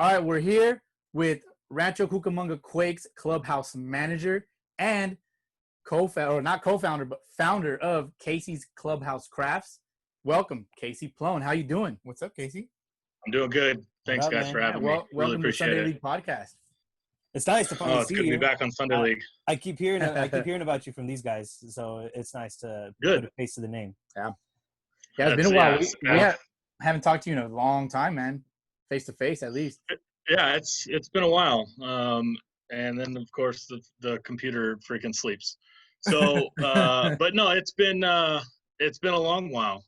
All right, we're here with Rancho Cucamonga Quakes Clubhouse manager and co-founder, or not co-founder, but founder of Casey's Clubhouse Crafts. Welcome, Casey Ploehn. How you doing? What's up, Casey? I'm doing good. Thanks, up, guys, man? for having me. Welcome Really to the appreciate Sunday it. League podcast. It's nice to finally it's see good to you. be back on Sunday League. I keep hearing about you from these guys, so it's nice to Good. put a face to the name. Yeah, it's been a while. We haven't talked to you in a long time, man. Face to face, at least. Yeah, it's been a while. And then of course the computer freaking sleeps. So, but no, it's been a long while.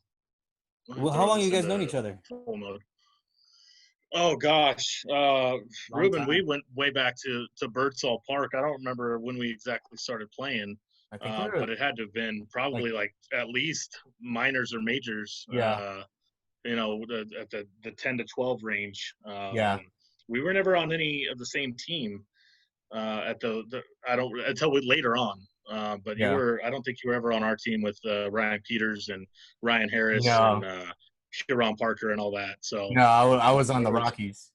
Well, how long have you guys known each other? Full mode. Oh gosh, Ruben, we went way back to Birdsall Park. I don't remember when we exactly started playing, but it had to have been probably like at least minors or majors. Yeah. At the 10 to 12 range. We were never on any of the same team until later on. But you were. I don't think you were ever on our team with Ryan Peters and Ryan Harris and Sharon Parker and all that. So no, I was on the Rockies.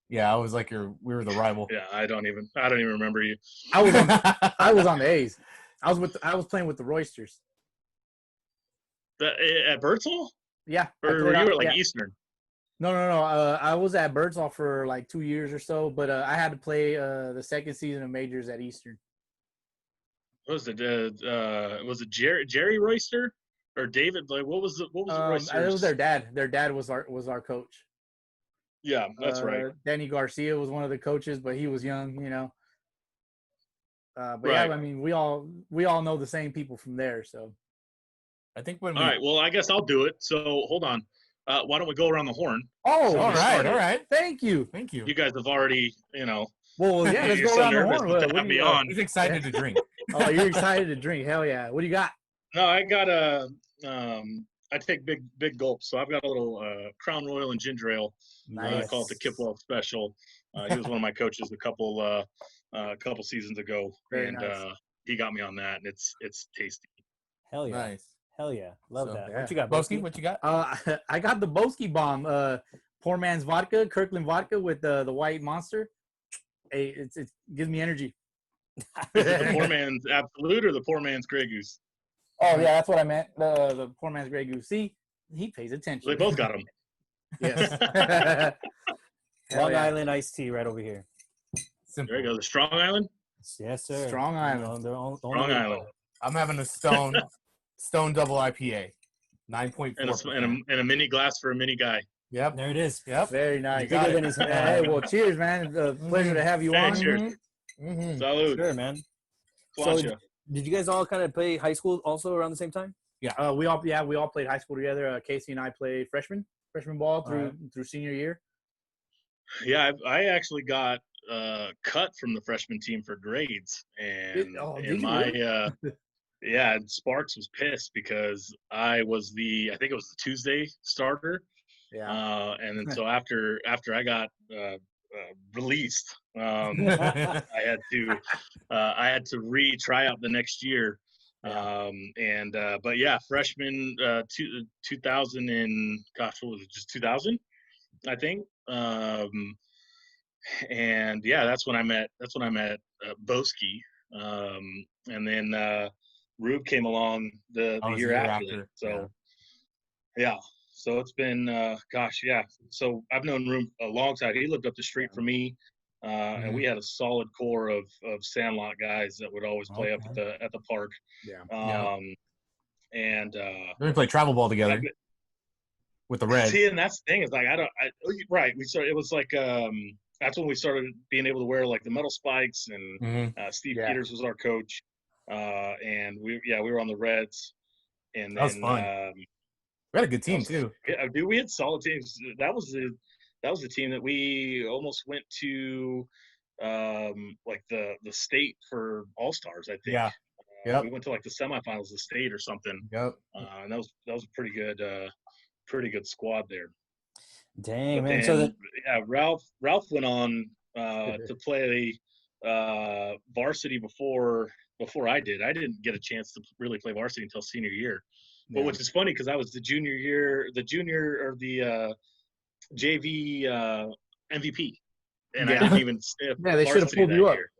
Yeah, I was like we were the rival. Yeah, I don't even remember you. I was on the A's. I was playing with the Roysters. At Birdsall? Yeah. Or you were at Eastern? No. I was at Birdsall for like 2 years or so, but I had to play the second season of majors at Eastern. What was it? Was it Jerry Royster or David? Like, what was the Roysters? It was their dad. Their dad was our coach. Yeah, that's right. Danny Garcia was one of the coaches, but he was young, But right. Yeah, I mean, we all know the same people from there, so. I think all right, well, I guess I'll do it. So hold on. Why don't we go around the horn? Oh, all right. Thank you. You guys have already, Well, yeah, let's go around the horn. What have me on. He's excited to drink. Oh, you're excited to drink. Hell yeah. What do you got? No, I got I take big gulps. So I've got a little Crown Royal and ginger ale. Nice. I call it the Kipwell Special. He was one of my coaches a couple seasons ago. Very nice. He got me on that, and it's tasty. Hell yeah. Nice. Hell yeah. Love that. Yeah. What you got, Boski? Boski? What you got? I got the Boski bomb. Poor man's vodka, Kirkland vodka with the white monster. Hey, it gives me energy. Is it the poor man's Absolute or the poor man's Grey Goose? Oh yeah, that's what I meant. The poor man's Grey Goose. See, he pays attention. They both got them. Yes. Long Island iced tea right over here. Simple. There you go. The Strong Island. Yes, sir. Strong Island. Strong Island. I'm having a Stone Double IPA, 9.4. And a mini glass for a mini guy. Yep. There it is. Yep. Very nice. Bigger than his Hey, well, cheers, man. Pleasure to have you on. Cheers. Mm-hmm. Salud. Sure, man. Plancha. Did you guys all kind of play high school also around the same time? Yeah. We all played high school together. Casey and I played freshman ball through senior year. Yeah, I actually got cut from the freshman team for grades, and Sparks was pissed because I think it was the Tuesday starter. Yeah. And then so after I got released, I had to retry out the next year. But yeah, freshman 2000 and gosh, what was it? Just 2000, I think. And yeah, that's when I met Boski. And then Rube came along the year after. So yeah. So it's been So I've known Rube a long time. He lived up the street from me. And we had a solid core of Sandlot guys that would always play up at the park. Yeah. And we play travel ball together with the Reds. See, and that's the thing is like we started. It was like that's when we started being able to wear like the metal spikes, and Steve Peters was our coach, and we were on the Reds, and that was fun. We had a good team too. Yeah, dude, we had solid teams. That was the team that we almost went to, like the state for All Stars. I think. Yeah. Yep. We went to like the semifinals of the state or something. Yep. And that was a pretty good squad there. Dang, but man. Then, Ralph went on to play varsity befoo I did. I didn't get a chance to really play varsity until senior year. But which is funny because I was the junior or the JV MVP and I didn't even sniff they should have varsity pulled that you up. year.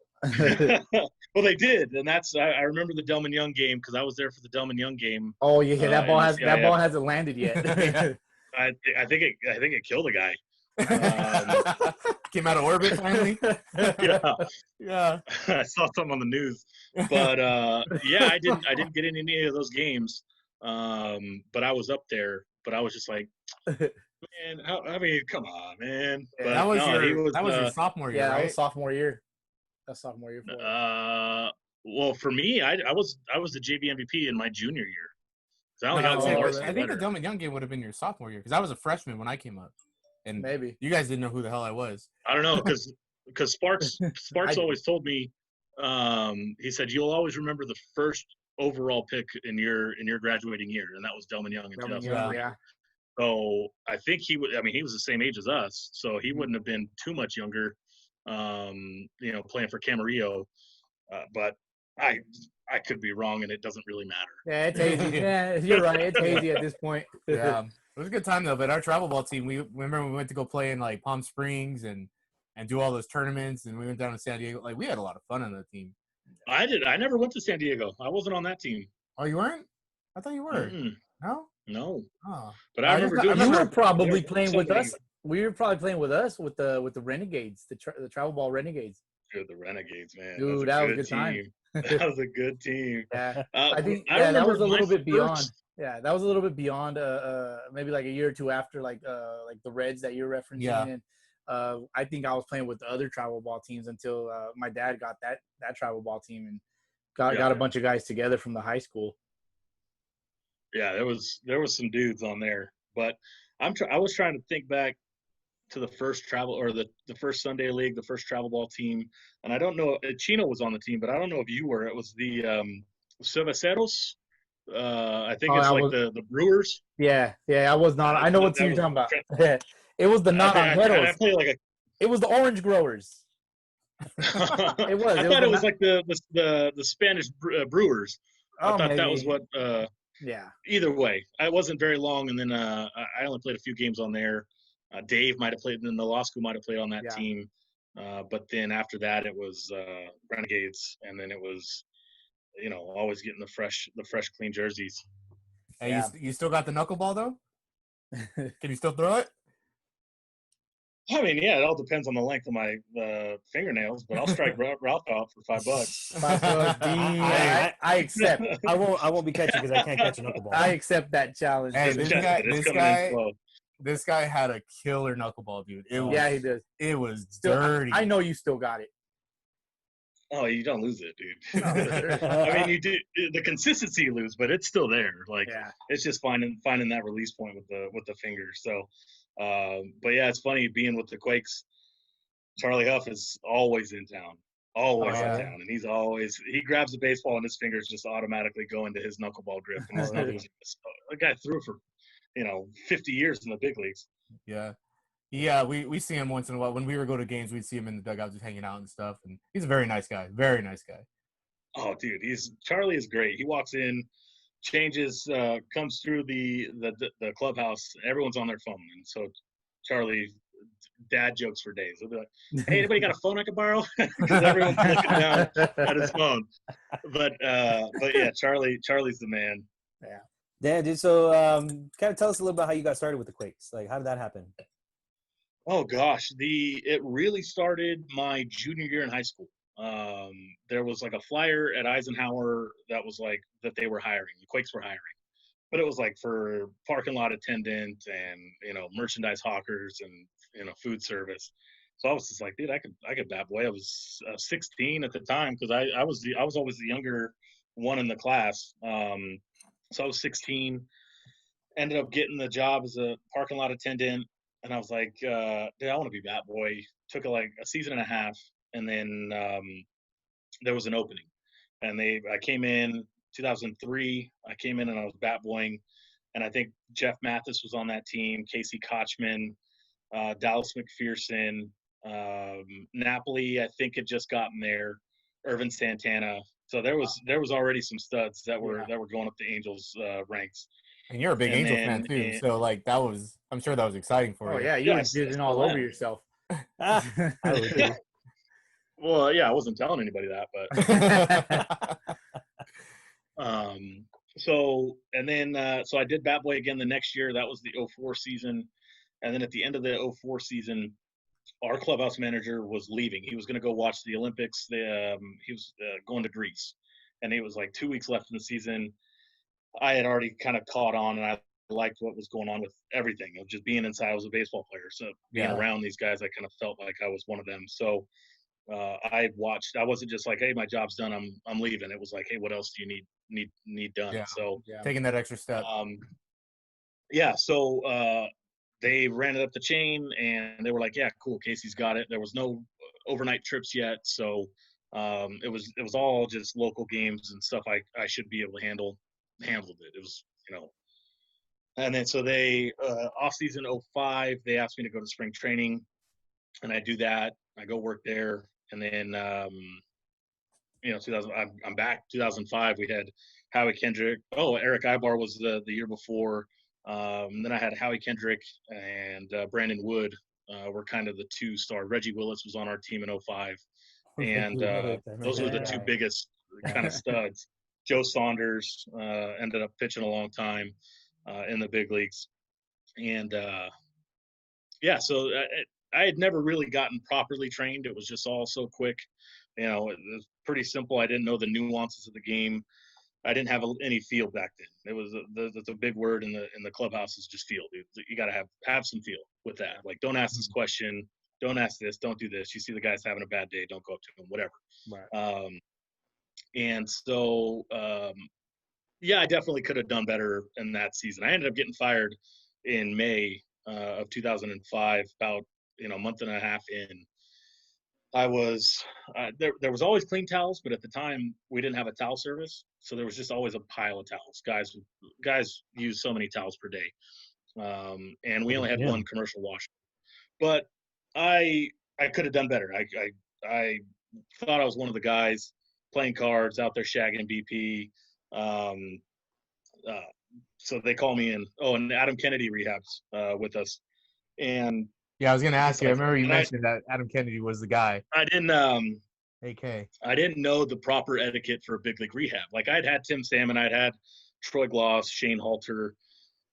Well, they did, and I remember the Delman Young game because I was there for the Delman Young game. Oh yeah, that ball in the that CIF. ball hasn't landed yet. I think it killed a guy. Came out of orbit finally. Yeah. I saw something on the news, but yeah, I didn't get in any of those games. But I was up there, but I was just like, man, I mean, come on, man. Yeah, But that was no, he was. that was your sophomore year, Yeah, right? that was sophomore year. That's sophomore year for us. Well, for me, I was the JV MVP in my junior year. I only No, got I one think letter. the Delman Young game would have been your sophomore year because I was a freshman when I came up, and Maybe you guys didn't know who the hell I was. I don't know because Sparks always told me, he said you'll always remember the first overall pick in your graduating year, and that was Delman Young in 2003. Yeah. So I think he would. I mean, he was the same age as us, so he wouldn't have been too much younger. Playing for Camarillo, but I could be wrong, and it doesn't really matter. Yeah, it's hazy. Yeah, you're right. It's hazy at this point. Yeah, it was a good time though. But our travel ball team, we remember we went to go play in like Palm Springs and do all those tournaments, and we went down to San Diego. Like we had a lot of fun on that team. I did. I never went to San Diego. I wasn't on that team. Oh, you weren't? I thought you were. Mm-mm. No. Oh. But I remember doing. You were probably playing with us. We were probably playing with us with the Renegades, the travel ball Renegades. Dude, the Renegades, man. Dude, that was a good time. That was a good team. Yeah, I think that was a little bit beyond. Yeah, that was a little bit beyond. Maybe like a year or two after, like the Reds that you're referencing. Yeah. And I think I was playing with the other travel ball teams until my dad got that travel ball team and got a bunch of guys together from the high school. Yeah, there was some dudes on there, but I was trying to think back to the first travel or the first Sunday league, the first travel ball team, and I don't know. Chino was on the team, but I don't know if you were. It was the Cerveceros. I think it's like the Brewers. Yeah, I was not. I know what team you're talking about. It was the Naranjeros. It was the Orange Growers. It was. I thought it was like the Spanish Brewers. I thought that was what. Yeah. Either way, I wasn't very long, and then I only played a few games on there. Dave might have played, and then the law school might have played on that team. But then after that, it was Renegades, and then it was, always getting the fresh, clean jerseys. Hey, you still got the knuckleball though? Can you still throw it? I mean, yeah, it all depends on the length of my fingernails, but I'll strike Ralph out for $5. I accept. I won't be catching because I can't catch a knuckleball. I accept that challenge. Hey, this guy had a killer knuckleball, dude. He does. It was dirty. I know you still got it. Oh, you don't lose it, dude. I mean, you do the consistency you lose, but it's still there. It's just finding that release point with the finger. So, but yeah, it's funny being with the Quakes. Charlie Huff is always in town, and he grabs the baseball and his fingers just automatically go into his knuckleball grip. And the guy threw for 50 years in the big leagues. Yeah, we see him once in a while. When we were going to games, we'd see him in the dugout just hanging out and stuff. And he's a very nice guy. Very nice guy. Oh, dude, Charlie is great. He walks in, changes, comes through the clubhouse. Everyone's on their phone, and so Charlie, dad jokes for days. He'll be like, "Hey, anybody got a phone I could borrow?" Because everyone's looking down at his phone. But yeah, Charlie's the man. Yeah, dude. So, kind of tell us a little about how you got started with the Quakes. Like, how did that happen? Oh gosh, it really started my junior year in high school. There was like a flyer at Eisenhower that was like that they were hiring. The Quakes were hiring, but it was like for parking lot attendant and merchandise hawkers and food service. So I was just like, dude, I could bat boy. I was 16 at the time because I was always the younger one in the class. So I was 16. Ended up getting the job as a parking lot attendant. And I was like, dude, I want to be bat boy. Took like a season and a half, and then there was an opening. And I came in 2003. I came in and I was bat boying, and I think Jeff Mathis was on that team. Casey Kochman, Dallas McPherson, Napoli, I think had just gotten there. Irvin Santana. So there was already some studs that were going up the Angels ranks. And you're a big Angels fan too, so like I'm sure that was exciting for you. Oh yeah, you were jizzing all over yourself. I would too. Well, yeah, I wasn't telling anybody that, but so I did Bat Boy again the next year. That was the 04 season. And then at the end of the 04 season, our clubhouse manager was leaving. He was going to go watch the Olympics. He was going to Greece, and it was like 2 weeks left in the season. I had already kind of caught on, and I liked what was going on with everything. Of just being inside, I was a baseball player, so being around these guys, I kind of felt like I was one of them. So I watched. I wasn't just like, "Hey, my job's done. I'm leaving." It was like, "Hey, what else do you need done?" Yeah. So taking that extra step. So they ran it up the chain, and they were like, "Yeah, cool, Casey's got it." There was no overnight trips yet, so it was all just local games and stuff. I should be able to handled it. It was, and then so they off season 05, they asked me to go to spring training, and I do that. I go work there, and then 2000. I'm back. 2005, we had Howie Kendrick. Oh, Eric Ibar was the year before. Then I had Howie Kendrick and Brandon Wood were kind of the two-star. Reggie Willis was on our team in 05. And those were the two biggest kind of studs. Joe Saunders ended up pitching a long time in the big leagues. And, so I had never really gotten properly trained. It was just all so quick. It was pretty simple. I didn't know the nuances of the game. I didn't have any feel back then. It was the big word in the clubhouse is just feel, dude. You got to have some feel with that. Like, don't ask this question, don't ask this, don't do this. You see the guy's having a bad day, don't go up to him, whatever. Right. And so, I definitely could have done better in that season. I ended up getting fired in May of 2005, about a month and a half in. I was there was always clean towels, but at the time we didn't have a towel service, so there was just always a pile of towels. Guys use so many towels per day, and we only had one commercial washer. But I could have done better. I thought I was one of the guys playing cards out there shagging BP. So they call me in. Oh, and Adam Kennedy rehabs with us, and yeah, I was gonna ask you. I remember you mentioned that Adam Kennedy was the guy. I didn't. AK. I didn't know the proper etiquette for big league rehab. Like, I'd had Tim Salmon, I'd had Troy Gloss, Shane Halter,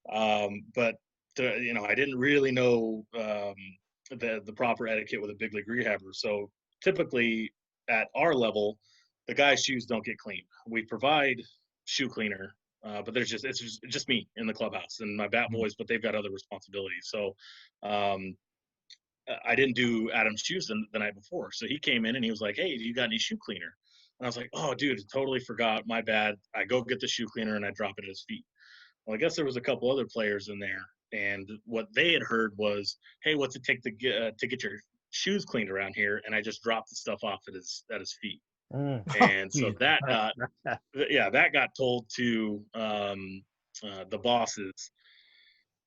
but I didn't really know the proper etiquette with a big league rehabber. So typically at our level, the guy's shoes don't get cleaned. We provide shoe cleaner, but it's just me in the clubhouse and my bat boys, but they've got other responsibilities. So I didn't do Adam's shoes the night before. So he came in and he was like, "Hey, do you got any shoe cleaner?" And I was like, "Oh, dude, totally forgot. My bad." I go get the shoe cleaner and I drop it at his feet. Well, I guess there was a couple other players in there. And what they had heard was, "Hey, what's it take to get your shoes cleaned around here?" And I just dropped the stuff off at his feet. And so that got told to the bosses.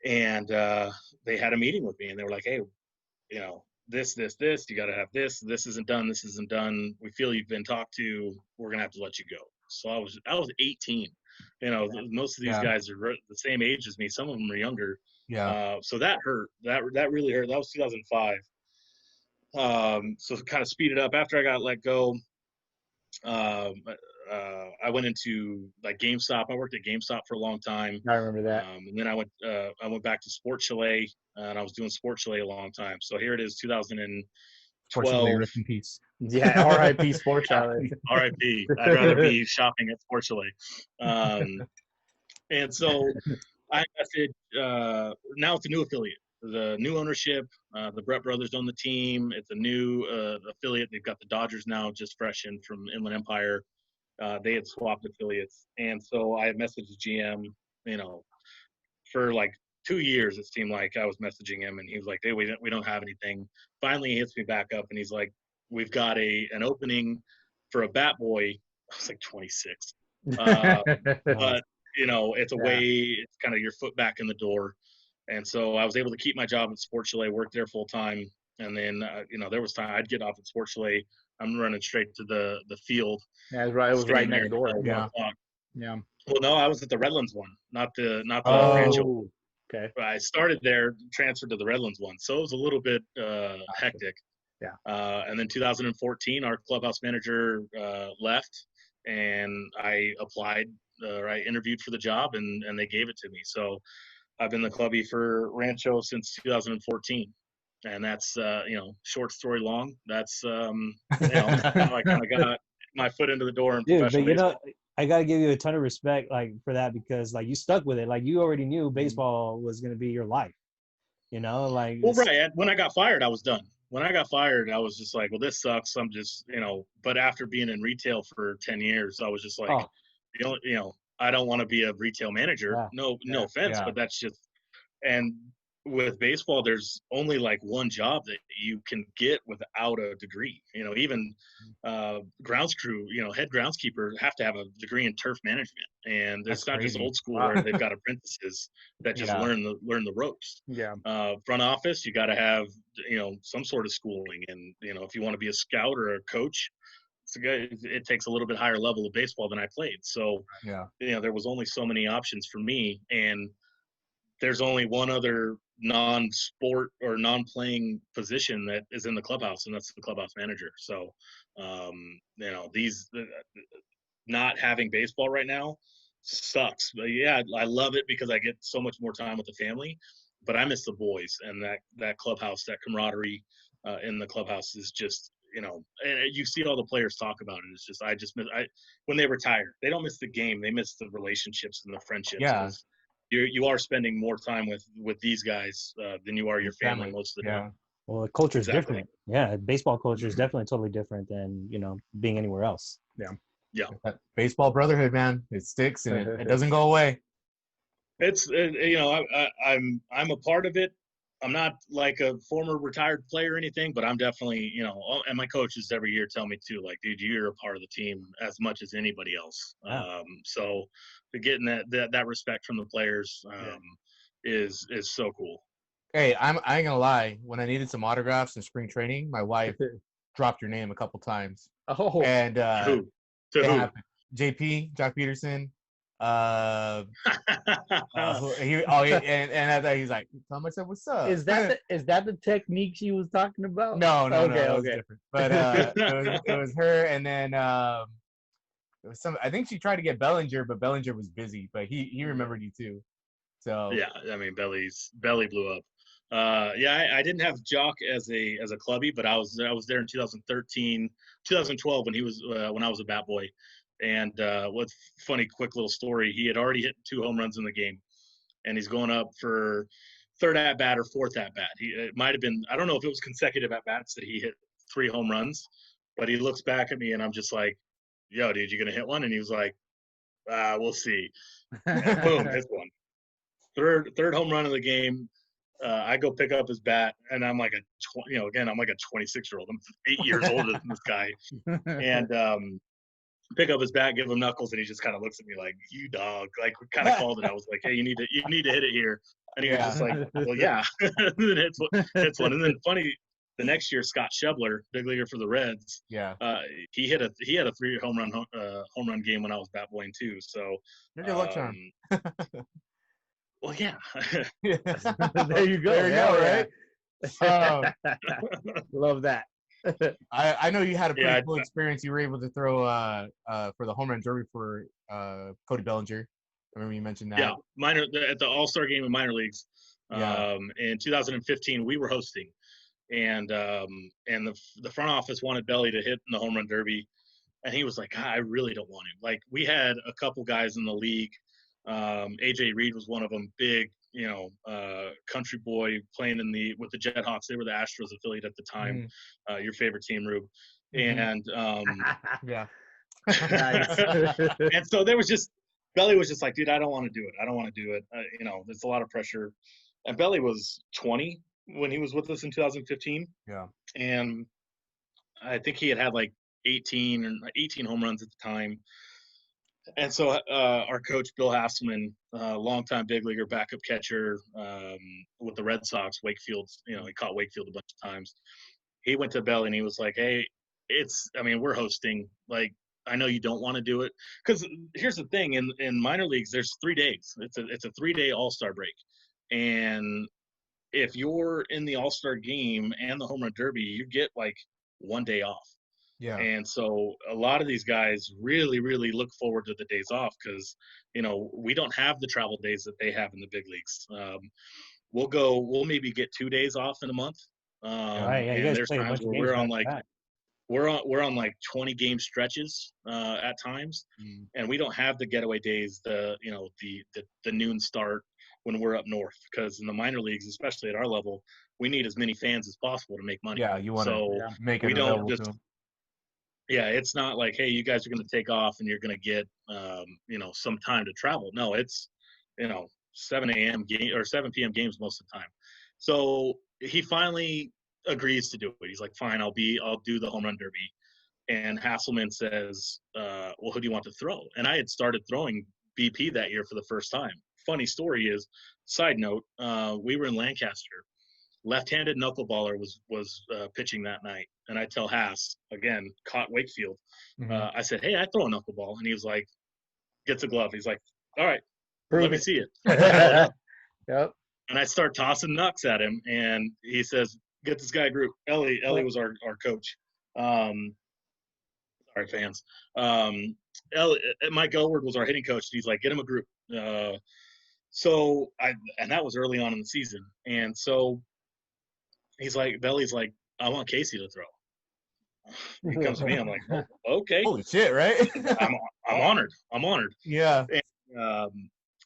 And they had a meeting with me and they were like, "Hey, this, you got to have this isn't done. We feel you've been talked to. We're going to have to let you go." So I was 18. Most of these guys are the same age as me. Some of them are younger. Yeah. So that hurt. That really hurt. That was 2005. So to kind of speed it up, after I got let go, I went into like GameStop. I worked at GameStop for a long time. I remember that. And then I went back to Sport Chalet, and I was doing Sport Chalet a long time. So here it is, 2012. Rest in peace. Yeah, R.I.P. Sport Chalet. R.I.P. I'd rather be shopping at Sport Chalet. And so I messaged, now it's a new affiliate. The new ownership, the Brett brothers own the team. It's a new affiliate. They've got the Dodgers now just fresh in from Inland Empire. They had swapped affiliates. And so I messaged the GM, for like 2 years, it seemed like I was messaging him, and he was like, "Hey, we don't have anything." Finally, he hits me back up, and he's like, "We've got an opening for a bat boy." I was like 26. But, it's a way, it's kind of your foot back in the door. And so I was able to keep my job at Sports Chalet, work there full time. And then, there was time I'd get off at Sports Chalet. I'm running straight to the field. Yeah, it was right next door. Yeah. Yeah. Well, no, I was at the Redlands one, not the Oh. Rancho. I started there, transferred to the Redlands one, so it was a little bit hectic. Yeah. And then 2014, our clubhouse manager left, and I applied, I interviewed for the job, and they gave it to me. So I've been the clubby for Rancho since 2014, and that's short story long. That's how I kind of got my foot into the door in professional baseball. I gotta give you a ton of respect, like, for that, because like you stuck with it. Like you already knew baseball was gonna be your life. Well, right. When I got fired, I was done. When I got fired, I was just like, well, this sucks. I'm just, but after being in retail for 10 years, I was just like, I don't want to be a retail manager. No offense, but that's just, and with baseball, there's only like one job that you can get without a degree. Even grounds crew, head groundskeeper have to have a degree in turf management, and it's not just old school where they've got apprentices that just learn the ropes. Yeah. Front office, you got to have some sort of schooling, and if you want to be a scout or a coach, it takes a little bit higher level of baseball than I played. So there was only so many options for me, and there's only one other non-sport or non-playing position that is in the clubhouse, and that's the clubhouse manager. So, not having baseball right now sucks. But yeah, I love it because I get so much more time with the family. But I miss the boys, and that clubhouse, that camaraderie in the clubhouse is just, and you see all the players talk about it. It's just I miss when they retire. They don't miss the game; they miss the relationships and the friendships. Yeah. You are spending more time with these guys than you are your family most of the time. Well, the culture is different. Yeah, baseball culture is definitely totally different than being anywhere else. Yeah. That baseball brotherhood, man, it sticks and it doesn't go away. It's I'm a part of it. I'm not like a former retired player or anything, but I'm definitely, and my coaches every year tell me too, like, dude, you're a part of the team as much as anybody else. So getting that respect from the players is so cool. Hey, I ain't gonna lie. When I needed some autographs in spring training, my wife dropped your name a couple times. Oh, and who? JP, Jock Peterson. And he's like, Tom, I said, what's up? Is that the technique she was talking about? No, it was different. But it was her, and then it was I think she tried to get Bellinger, but Bellinger was busy. But he remembered you too. So yeah, I mean, Belly blew up. I didn't have Jock as a clubby, but I was there in 2013, 2012 when I was a bat boy. And what's funny, quick little story, he had already hit 2 home runs in the game, and he's going up for third at bat or fourth at bat. It might have been, I don't know if it was consecutive at bats that he hit 3 home runs, but he looks back at me and I'm just like, yo, dude, you gonna hit one? And he was like, we'll see. And boom, hits one. Third home run of the game. I go pick up his bat, and I'm like I'm like a 26-year-old. I'm 8 years older than this guy, and pick up his bat, give him knuckles, and he just kind of looks at me like, "You dog!" Like, we kind of called it. I was like, "Hey, you need to hit it here," and he was just like, "Well, yeah." And then hits one, and then funny. The next year, Scott Shebler, big leaguer for the Reds, he had a 3 home run game when I was bat boying too. So you're good luck charm. Well, yeah. There you go. There you go, right? Love that. I know you had a pretty cool experience. You were able to throw for the home run derby for Cody Bellinger. I remember you mentioned that. Yeah, at the All-Star game in minor leagues. In 2015, we were hosting, and the front office wanted Belly to hit in the home run derby, and he was like, I really don't want him. Like, we had a couple guys in the league. AJ Reed was one of them, big, country boy playing with the Jethawks. They were the Astros affiliate at the time. Your favorite team, Rube. And and so Belly was just like, dude, I don't want to do it. There's a lot of pressure. And Belly was 20 when he was with us in 2015. Yeah. And I think he had like 18 home runs at the time. And so our coach, Bill Hasselman, longtime big leaguer, backup catcher with the Red Sox, Wakefield, he caught Wakefield a bunch of times. He went to Belly and he was like, hey, we're hosting. Like, I know you don't want to do it. Because here's the thing, in minor leagues, there's 3 days. It's a 3-day all-star break. And if you're in the All-Star game and the Home Run Derby, you get like 1 day off. Yeah. And so a lot of these guys really, really look forward to the days off because, we don't have the travel days that they have in the big leagues. We'll maybe get 2 days off in a month. Right. Yeah. You And guys there's play a times bunch of where games we're on back to like back. we're on like 20 game stretches at times, and we don't have the getaway days, the noon start when we're up north, because in the minor leagues, especially at our level, we need as many fans as possible to make money. Yeah, you want to make it we don't available just to them. yeah, it's not like, hey, you guys are going to take off and you're going to get some time to travel. No, it's 7 a.m. game or 7 p.m. games most of the time. So he finally agrees to do it. He's like, fine, I'll do the home run derby. And Hasselman says, well, who do you want to throw? And I had started throwing BP that year for the first time. Funny story is, side note, we were in Lancaster. Left-handed knuckleballer was pitching that night, and I tell Hass, again, caught Wakefield. I said, hey, I throw a knuckleball, and he was like, gets a glove. He's like, all right, let me see it. Yep. And I start tossing knucks at him, and he says, get this guy a group. Ellie was our coach. Sorry, fans. Mike Elward was our hitting coach. And he's like, get him a group. And that was early on in the season. And so Belly's like, I want Casey to throw. He comes to me. I'm like, oh, okay. Holy shit, right? I'm honored. I'm honored. Yeah.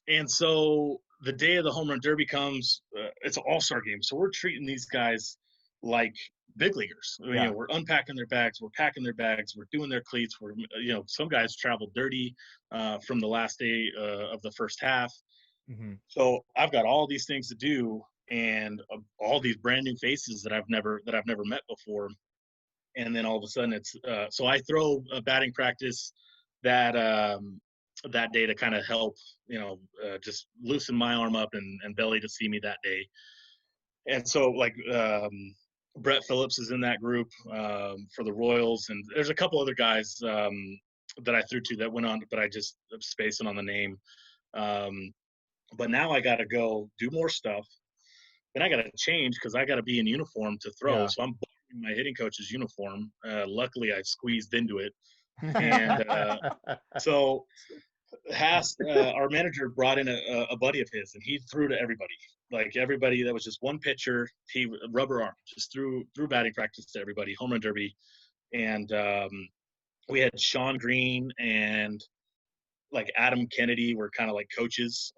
And so the day of the home run derby comes. It's an all-star game, so we're treating these guys like big leaguers. We're unpacking their bags, we're packing their bags, we're doing their cleats. We're some guys travel dirty from the last day of the first half. So I've got all these things to do, and all these brand new faces that I've never met before. And then all of a sudden it's so I throw a batting practice that day to kind of help just loosen my arm up and Belly to see me that day. And so like Brett Phillips is in that group for the Royals, and there's a couple other guys that I threw to that went on, but I just am spacing on the name. But now I got to go do more stuff. Then I got to change because I got to be in uniform to throw. Yeah. So I'm borrowing my hitting coach's uniform. Luckily, I squeezed into it. And so Haas, our manager, brought in a buddy of his, and he threw to everybody. Like everybody, that was just one pitcher. He rubber arm, just threw batting practice to everybody, home run derby. And we had Sean Green and like Adam Kennedy were kind of like coaches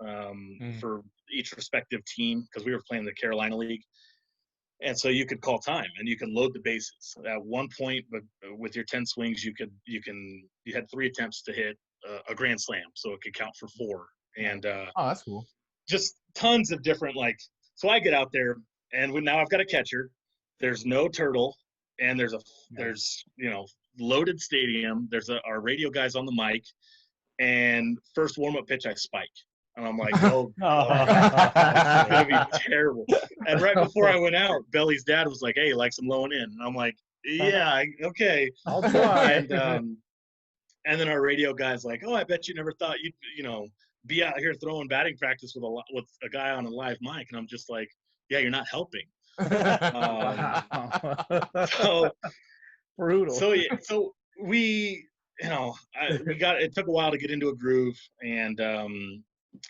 for each respective team, because we were playing the Carolina League. And so you could call time and you could load the bases. At one point, but with your 10 swings, you had 3 attempts to hit a grand slam, so it could count for 4. And oh, that's cool. Just tons of different so I get out there, and now I've got a catcher. There's no turtle, and there's loaded stadium. There's our radio guys on the mic. And first warm-up pitch, I spike. And I'm like, oh, it's going to be terrible. And right before I went out, Belly's dad was like, hey, like some low and in. And I'm like, yeah, okay. I'll try. And then our radio guy's like, oh, I bet you never thought you'd, be out here throwing batting practice with a guy on a live mic. And I'm just like, yeah, you're not helping. So brutal. So we... it took a while to get into a groove, and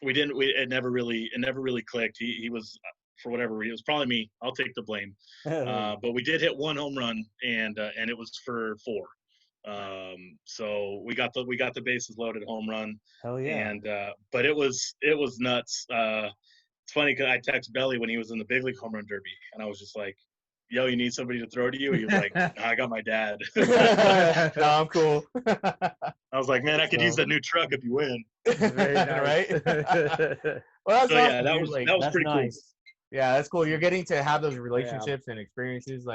it never really clicked. He was, for whatever reason, it was probably me. I'll take the blame. But we did hit 1 home run, and it was for 4. So we got the bases loaded home run. Hell yeah. And but it was nuts. It's funny because I texted Belly when he was in the big league home run derby, and I was just like, yo, you need somebody to throw to you? He was like, no, I got my dad. No, I'm cool. I was like, man, I could use that new truck if you win. Right? Well, that's awesome, yeah, that was pretty nice. Cool. Yeah, that's cool. You're getting to have those relationships and experiences,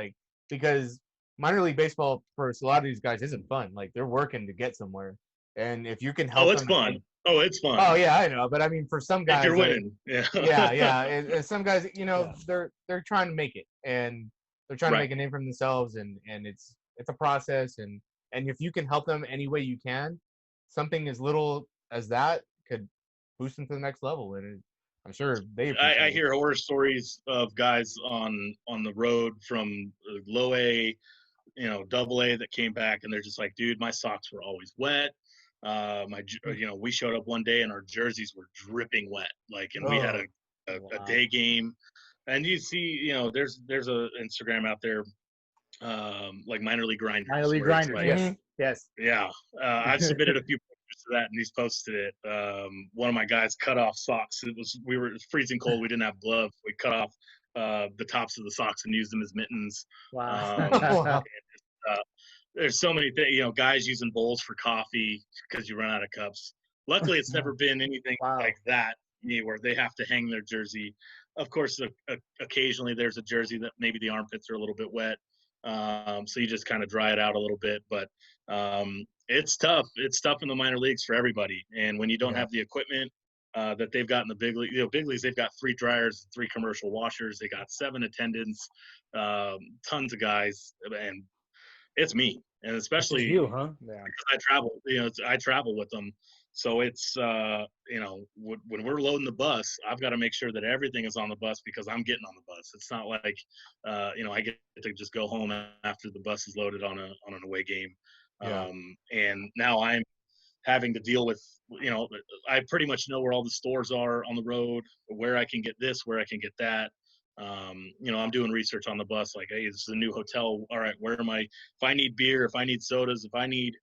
because minor league baseball for a lot of these guys isn't fun. Like, they're working to get somewhere. And if you can help them. It's fun. It's fun. Oh yeah, I know. But I mean, for some guys, if you're winning, yeah. And some guys, they're trying to make it, and they're trying to make a name for themselves, and it's a process, and if you can help them any way you can, something as little as that could boost them to the next level, and I'm sure they I appreciate it. hear horror stories of guys on the road from low A, double A that came back and they're just like, dude, my socks were always wet. We showed up one day and our jerseys were dripping wet. Like, and we had a day game, and you see, there's a Instagram out there, like minor league grinders. Minor league grinders. Like, yes. Yeah. I've submitted a few pictures to that and he's posted it. One of my guys cut off socks. It was freezing cold. We didn't have gloves. We cut off the tops of the socks and used them as mittens. Wow. There's so many things, guys using bowls for coffee because you run out of cups. Luckily, it's never been anything like that where they have to hang their jersey. Of course, occasionally there's a jersey that maybe the armpits are a little bit wet. So you just kind of dry it out a little bit, but it's tough. It's tough in the minor leagues for everybody. And when you don't have the equipment that they've got in the big league, big leagues, they've got 3 dryers, 3 commercial washers. They got 7 attendants, tons of guys, and it's me. And especially you, huh? Yeah. Because I travel with them. So it's, when we're loading the bus, I've got to make sure that everything is on the bus because I'm getting on the bus. It's not like, I get to just go home after the bus is loaded on an away game. And now I'm having to deal with, I pretty much know where all the stores are on the road, where I can get this, where I can get that. I'm doing research on the bus, like, hey, this is a new hotel. All right, where am I? If I need beer, if I need sodas, if I need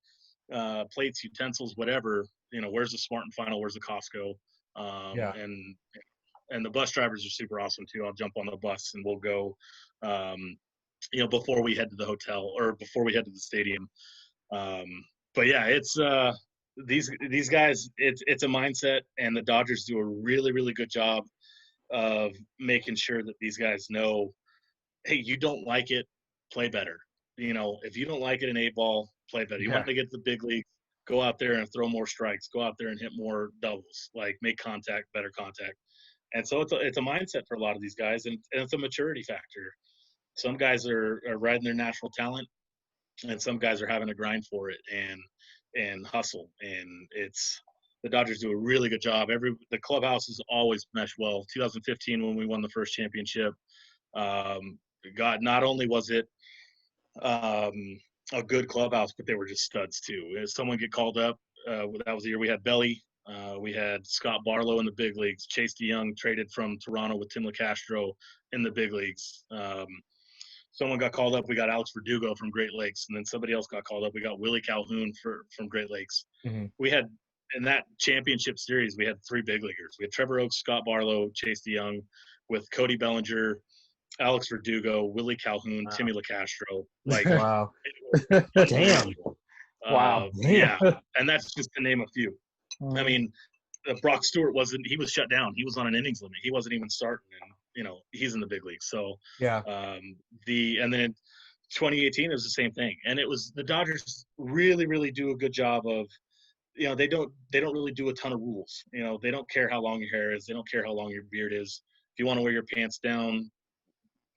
plates, utensils, whatever, where's the Smart and Final, where's the Costco? And the bus drivers are super awesome too. I'll jump on the bus and we'll go, before we head to the hotel or before we head to the stadium. But yeah, it's these guys, it's a mindset, and the Dodgers do a really, really good job of making sure that these guys know, hey, you don't like it, play better. If you don't like it in 8-ball, play better. You want to get to the big league, go out there and throw more strikes, go out there and hit more doubles, like make contact, better contact. And so it's a mindset for a lot of these guys, and it's a maturity factor. Some guys are riding their natural talent, and some guys are having to grind for it and hustle. And the Dodgers do a really good job. The clubhouse has always meshed well. 2015, when we won the first championship, not only was it a good clubhouse, but they were just studs too. If someone get called up, that was the year we had Belly. We had Scott Barlow in the big leagues. Chase DeYoung traded from Toronto with Tim LeCastro in the big leagues. Someone got called up. We got Alex Verdugo from Great Lakes, and then somebody else got called up. We got Willie Calhoun from Great Lakes. Mm-hmm. We had, in that championship series, we had 3 big leaguers. We had Trevor Oaks, Scott Barlow, Chase DeYoung, with Cody Bellinger, Alex Verdugo, Willie Calhoun, Timmy LeCastro. Like, wow. Damn. Wow. Yeah. And that's just to name a few. I mean, Brock Stewart he was shut down. He was on an innings limit. He wasn't even starting, and he's in the big league. So and then in 2018 it was the same thing. And it was, the Dodgers really, really do a good job of, they don't really do a ton of rules. They don't care how long your hair is. They don't care how long your beard is. If you want to wear your pants down,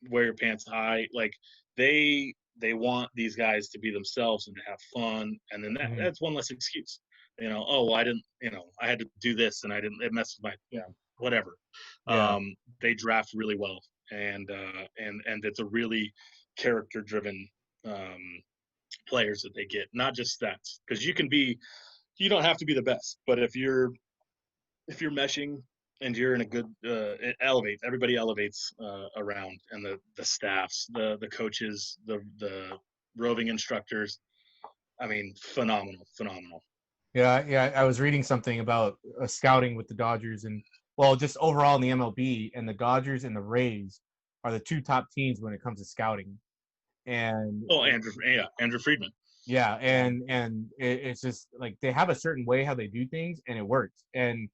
wear your pants high. Like, they want these guys to be themselves and to have fun. And then that's one less excuse. I didn't, I had to do this and it messed with my, whatever. They draft really well, and it's a really character driven players that they get, not just stats. Because you don't have to be the best, but if you're meshing and you're in a good, it elevates, everybody elevates around, and the staffs, the coaches, the roving instructors. I mean, phenomenal. Yeah. I was reading something about scouting with the Dodgers, and just overall in the MLB, and the Dodgers and the Rays are the 2 top teams when it comes to scouting. And Andrew Friedman. Yeah, and it's just like they have a certain way how they do things, and it works. And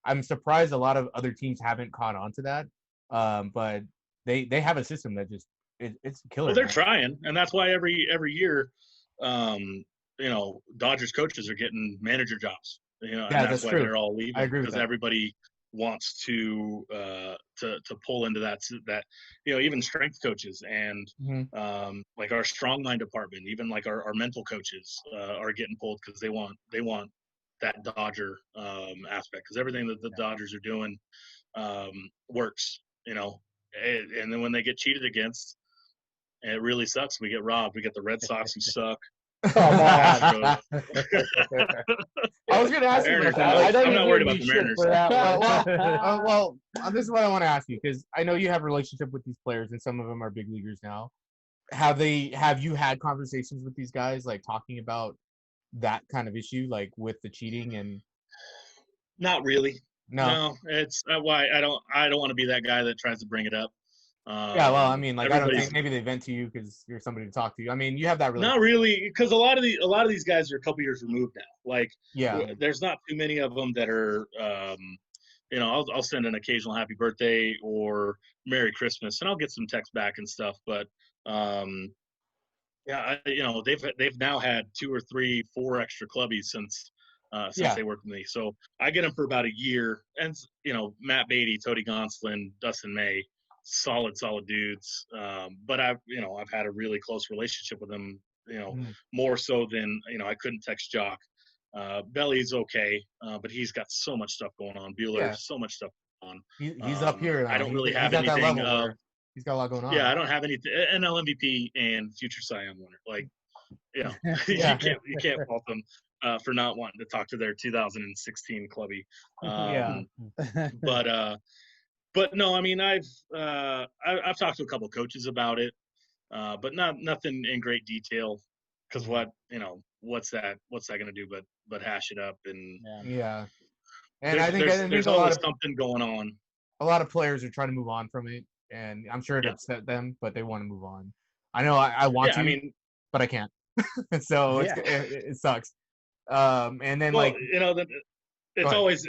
I'm surprised a lot of other teams haven't caught on to that. But they have a system that just it's killer. Well, they're trying, and that's why every year, Dodgers coaches are getting manager jobs. And that's why true. they're all leaving. I agree with because that. everybody wants to pull into that. Even strength coaches and like our strong mind department, even like our mental coaches are getting pulled because they want that Dodger aspect, because everything that the Dodgers are doing works, and then when they get cheated against, it really sucks. We get robbed. We get the Red Sox who suck. Come on. I was going to ask you about that. I'm not worried about the Mariners. For that Well, this is what I want to ask you, because I know you have a relationship with these players, and some of them are big leaguers now. Have you had conversations with these guys, like talking about that kind of issue, like with the cheating? And not really. No, it's why I don't want to be that guy that tries to bring it up. Yeah, well, I mean, like, I don't think maybe they vent to you because you're somebody to talk to. I mean, you have that relationship. Not really, because a lot of these guys are a couple years removed now. Like, yeah, there's not too many of them that are, I'll send an occasional happy birthday or Merry Christmas, and I'll get some text back and stuff. But they've now had 2 or 3, 4 extra clubbies since they worked with me. So I get them for about a year, and Matt Beatty, Tony Gonsolin, Dustin May. Solid dudes. But I've had a really close relationship with them, more so than, I couldn't text Jock. Belly's okay, but he's got so much stuff going on. Bueller, so much stuff going on. He's up here now. I don't really have anything. He's got a lot going on. Yeah, I don't have anything. NL MVP and future Cy Young winner. Like, you can't fault them for not wanting to talk to their 2016 clubby. But no, I mean, I've talked to a couple coaches about it, but nothing in great detail, because what's that going to do but hash it up and And I think there's always something going on. A lot of players are trying to move on from it, and I'm sure it upset them, but they want to move on. I know I want to, but I can't. So it sucks. And then it's always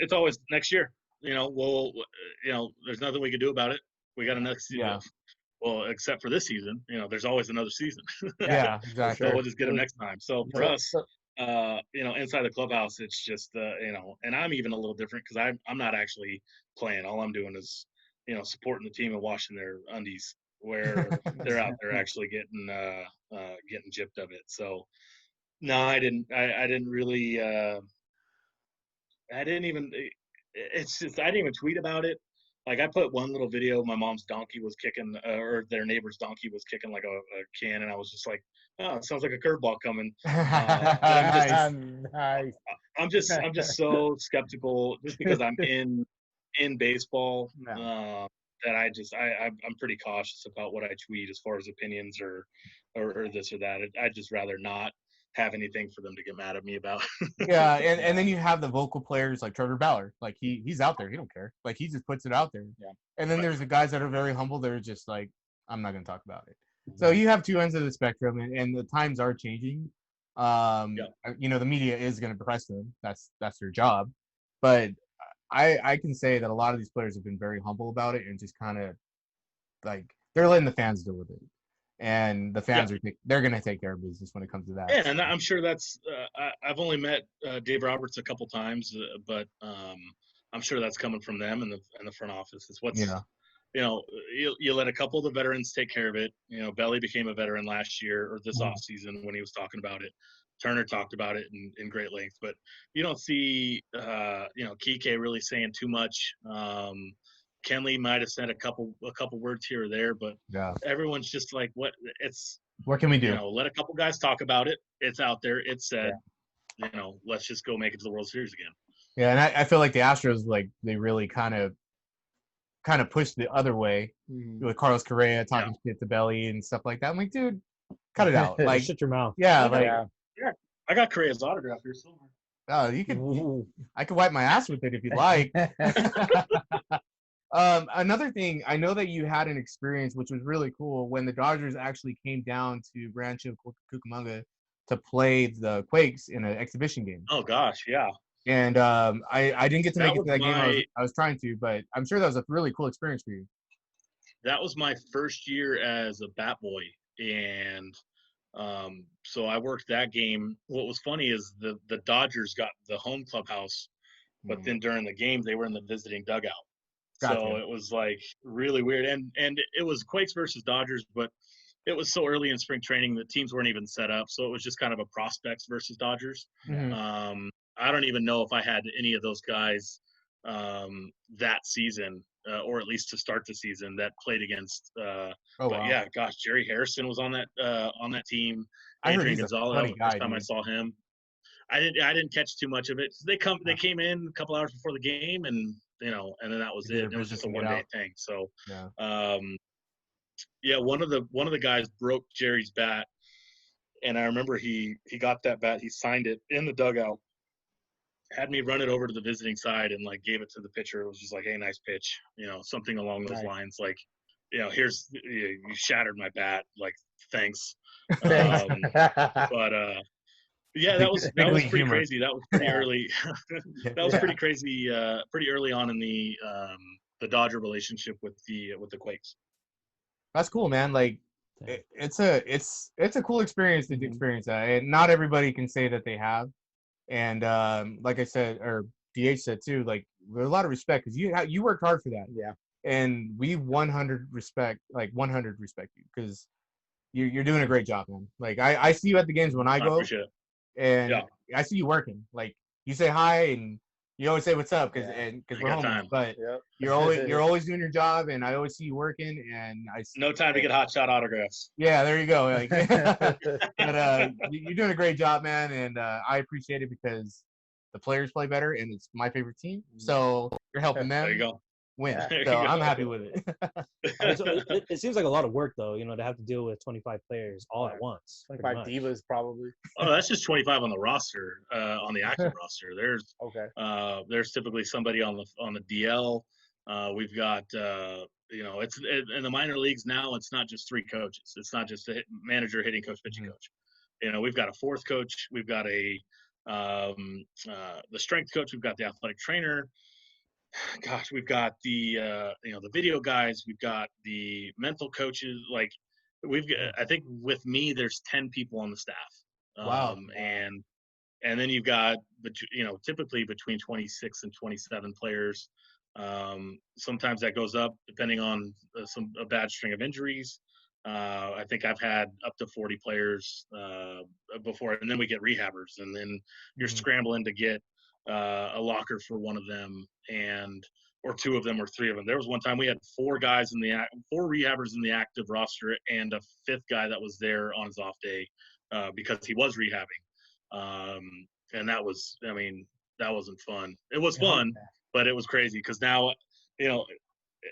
next year. There's nothing we can do about it. We got another season. Yeah. Well, except for this season, there's always another season. Yeah, exactly. So we'll just get them next time. So for us, inside the clubhouse, it's just, and I'm even a little different because I'm not actually playing. All I'm doing is, supporting the team and washing their undies, where they're out there actually getting gypped of it. So no, I didn't really, it's just, I didn't even tweet about it. Like, I put one little video, my mom's donkey was kicking, or their neighbor's donkey was kicking like a can, and I was just like, oh, it sounds like a curveball coming. I'm just so skeptical, just because I'm in baseball, that I'm pretty cautious about what I tweet as far as opinions or this or that. I'd just rather not have anything for them to get mad at me about. Yeah, and then you have the vocal players like Trevor Bauer. Like, he's out there. He don't care. Like, he just puts it out there. Yeah. And then there's the guys that are very humble. They're just like, I'm not going to talk about it. So you have two ends of the spectrum, and the times are changing. The media is going to press them. That's their job. But I can say that a lot of these players have been very humble about it, and just kind of like, they're letting the fans deal with it. And the fans they're going to take care of business when it comes to that. Yeah, and I'm sure that's I've only met Dave Roberts a couple times, but I'm sure that's coming from them and the front office. It's what's you let a couple of the veterans take care of it. Belly became a veteran last year or this off season when he was talking about it. Turner talked about it in great length, but you don't see Kike really saying too much. Kenley might have said a couple words here or there, but everyone's just like, what can we do? Let a couple guys talk about it. It's out there. It's said, let's just go make it to the World Series again. Yeah. And I feel like the Astros, like, they really kind of pushed the other way with Carlos Correa talking shit to Belly and stuff like that. I'm like, dude, cut it out. Like, shut your mouth. Yeah. I got Correa's autograph here somewhere. Oh, you could, I could wipe my ass with it if you'd like. Another thing, I know that you had an experience which was really cool when the Dodgers actually came down to Rancho Cucamonga to play the Quakes in an exhibition game. Oh gosh, yeah. And I didn't get to make it to that game. I was trying to, but I'm sure that was a really cool experience for you. That was my first year as a bat boy, and so I worked that game. What was funny is the Dodgers got the home clubhouse, but then during the game they were in the visiting dugout. Gotcha. So it was like really weird, and it was Quakes versus Dodgers, but it was so early in spring training that teams weren't even set up, so it was just kind of a prospects versus Dodgers. I don't even know if I had any of those guys that season, or at least to start the season, that played against. Wow. Yeah, gosh, Jerry Harrison was on that team. I heard Adrian he's a Gonzalez. funny That was the guy, first time I dude. saw him. I didn't catch too much of it. They came in a couple hours before the game, and and then that was it. It was just a 1-day thing. So, yeah, one of the guys broke Jerry's bat, and I remember he got that bat, he signed it in the dugout, had me run it over to the visiting side, and like gave it to the pitcher. It was just like, hey, nice pitch, something along those lines, like, here's you shattered my bat, like, thanks. But yeah, that was pretty crazy. That was pretty early. That was pretty crazy. Pretty early on in the Dodger relationship with the Quakes. That's cool, man. Like, it's a cool experience to experience that, and not everybody can say that they have. And like I said, or DH said too, like, there's a lot of respect because you worked hard for that. Yeah. And we 100 respect you because you're doing a great job, man. Like, I see you at the games when I go. I appreciate it. And I see you working. Like, you say hi and you always say what's up because we're homies. But you're always doing your job, and I always see you working. And no time to get hot shot autographs. Yeah, there you go. Like, but you're doing a great job, man, and I appreciate it because the players play better, and it's my favorite team. So you're helping them. There you go. Win. So I'm happy with it. It seems like a lot of work, though, to have to deal with 25 players all at once. 25 divas, probably. Oh, that's just 25 on the roster, on the active roster. There's typically somebody on the DL. We've got, it's in the minor leagues now. It's not just 3 coaches. It's not just a manager, hitting coach, pitching coach. We've got a 4th coach. We've got the strength coach. We've got the athletic trainer. Gosh, we've got the video guys. We've got the mental coaches. Like, I think with me, there's 10 people on the staff. Wow. And then you've got, typically between 26 and 27 players. Sometimes that goes up depending on a bad string of injuries. I think I've had up to 40 players before, and then we get rehabbers, and then you're scrambling to get a locker for one of them, or 2 of them, or 3 of them. There was one time we had 4 rehabbers in the active roster, and a 5th guy that was there on his off day because he was rehabbing. And that wasn't fun. It was fun, but it was crazy because now,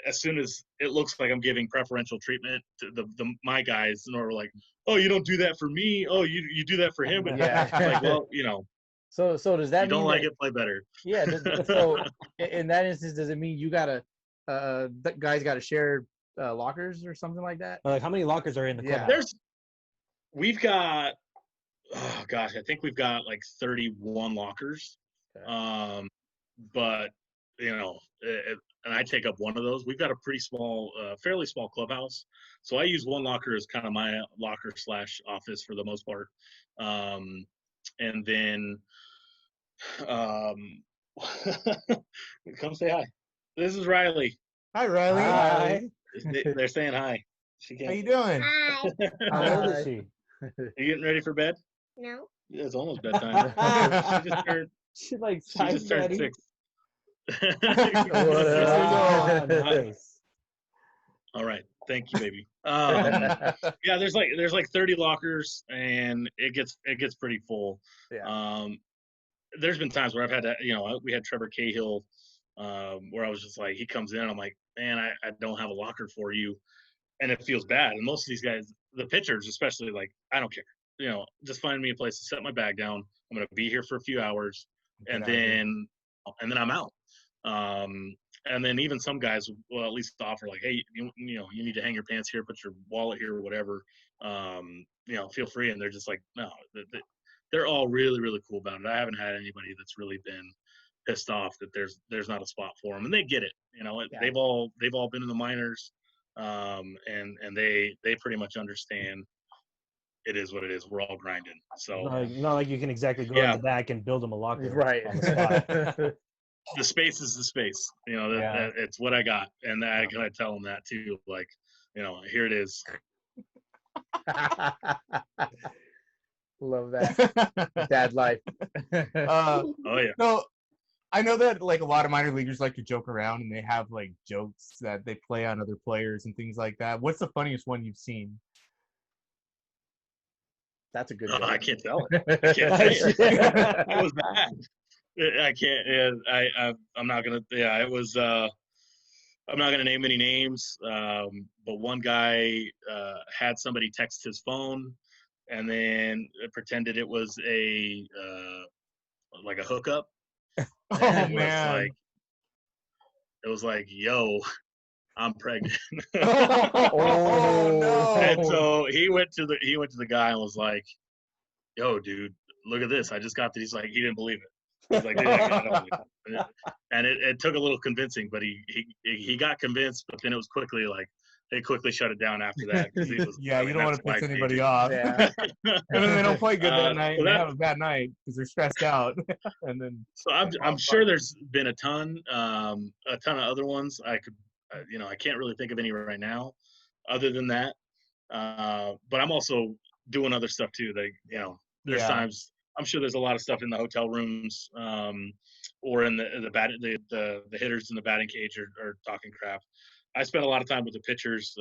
as soon as it looks like I'm giving preferential treatment to my guys, and we're like, oh, you don't do that for me. Oh, you do that for him. Yeah. Like, well, So does that you don't mean like it, play better? Yeah. So in that instance, does it mean you gotta guys gotta share lockers or something like that? Like, how many lockers are in the clubhouse? We've got, oh gosh, I think we've got like 31 lockers. Okay. But and I take up one of those. We've got a pretty small, fairly small clubhouse, so I use one locker as kind of my locker / office for the most part. And then come say hi. This is Riley. Hi, Riley. Hi. They're saying hi. How you doing? Hi. How old is she? You getting ready for bed? No. Yeah, it's almost bedtime. She just turned 6. Nice. All right, thank you, baby. Yeah, there's like 30 lockers, and it gets pretty full. Yeah. There's been times where I've had to, we had Trevor Cahill, where I was just like, he comes in, I'm like, man, I don't have a locker for you, and it feels bad. And most of these guys, the pitchers especially, like, I don't care, just find me a place to set my bag down. I'm gonna be here for a few hours, and then I'm out. And then even some guys will at least offer, like, hey, you need to hang your pants here, put your wallet here, or whatever. Feel free. And they're just like, no, they're all really, really cool about it. I haven't had anybody that's really been pissed off that there's not a spot for them, and they get it. They've all been in the minors, and they pretty much understand. It is what it is. We're all grinding. So not like you can exactly go in the back and build them a locker. Right. On the spot. The space is the space. That it's what I got, and I gotta tell them that too. Like, here it is. Love that. Dad life. Oh yeah. So I know that like a lot of minor leaguers like to joke around and they have like jokes that they play on other players and things like that. What's the funniest one you've seen? That's a good Oh, joke. I can't tell it. I can't say it. It was bad. I can't. I'm not gonna. Yeah, it was. I'm not gonna name any names. But one guy had somebody text his phone, and then pretended it was a like a hookup, Oh and man. it was like, yo, I'm pregnant. Oh no. And so he went to the guy and was like, yo, dude, look at this. I just got this. He's like, he didn't believe it. He's like, dude, I don't believe it. And it took a little convincing, but he got convinced, but then it was quickly like, they quickly shut it down after that. He was, Yeah, you don't want to piss anybody off. Yeah. And then they don't play good that night, so and they have a bad night because they're stressed out. And then So I'm sure there's been a ton of other ones. I can't really think of any right now, other than that. But I'm also doing other stuff too. There's times I'm sure there's a lot of stuff in the hotel rooms, or in the hitters in the batting cage are talking crap. I spend a lot of time with the pitchers.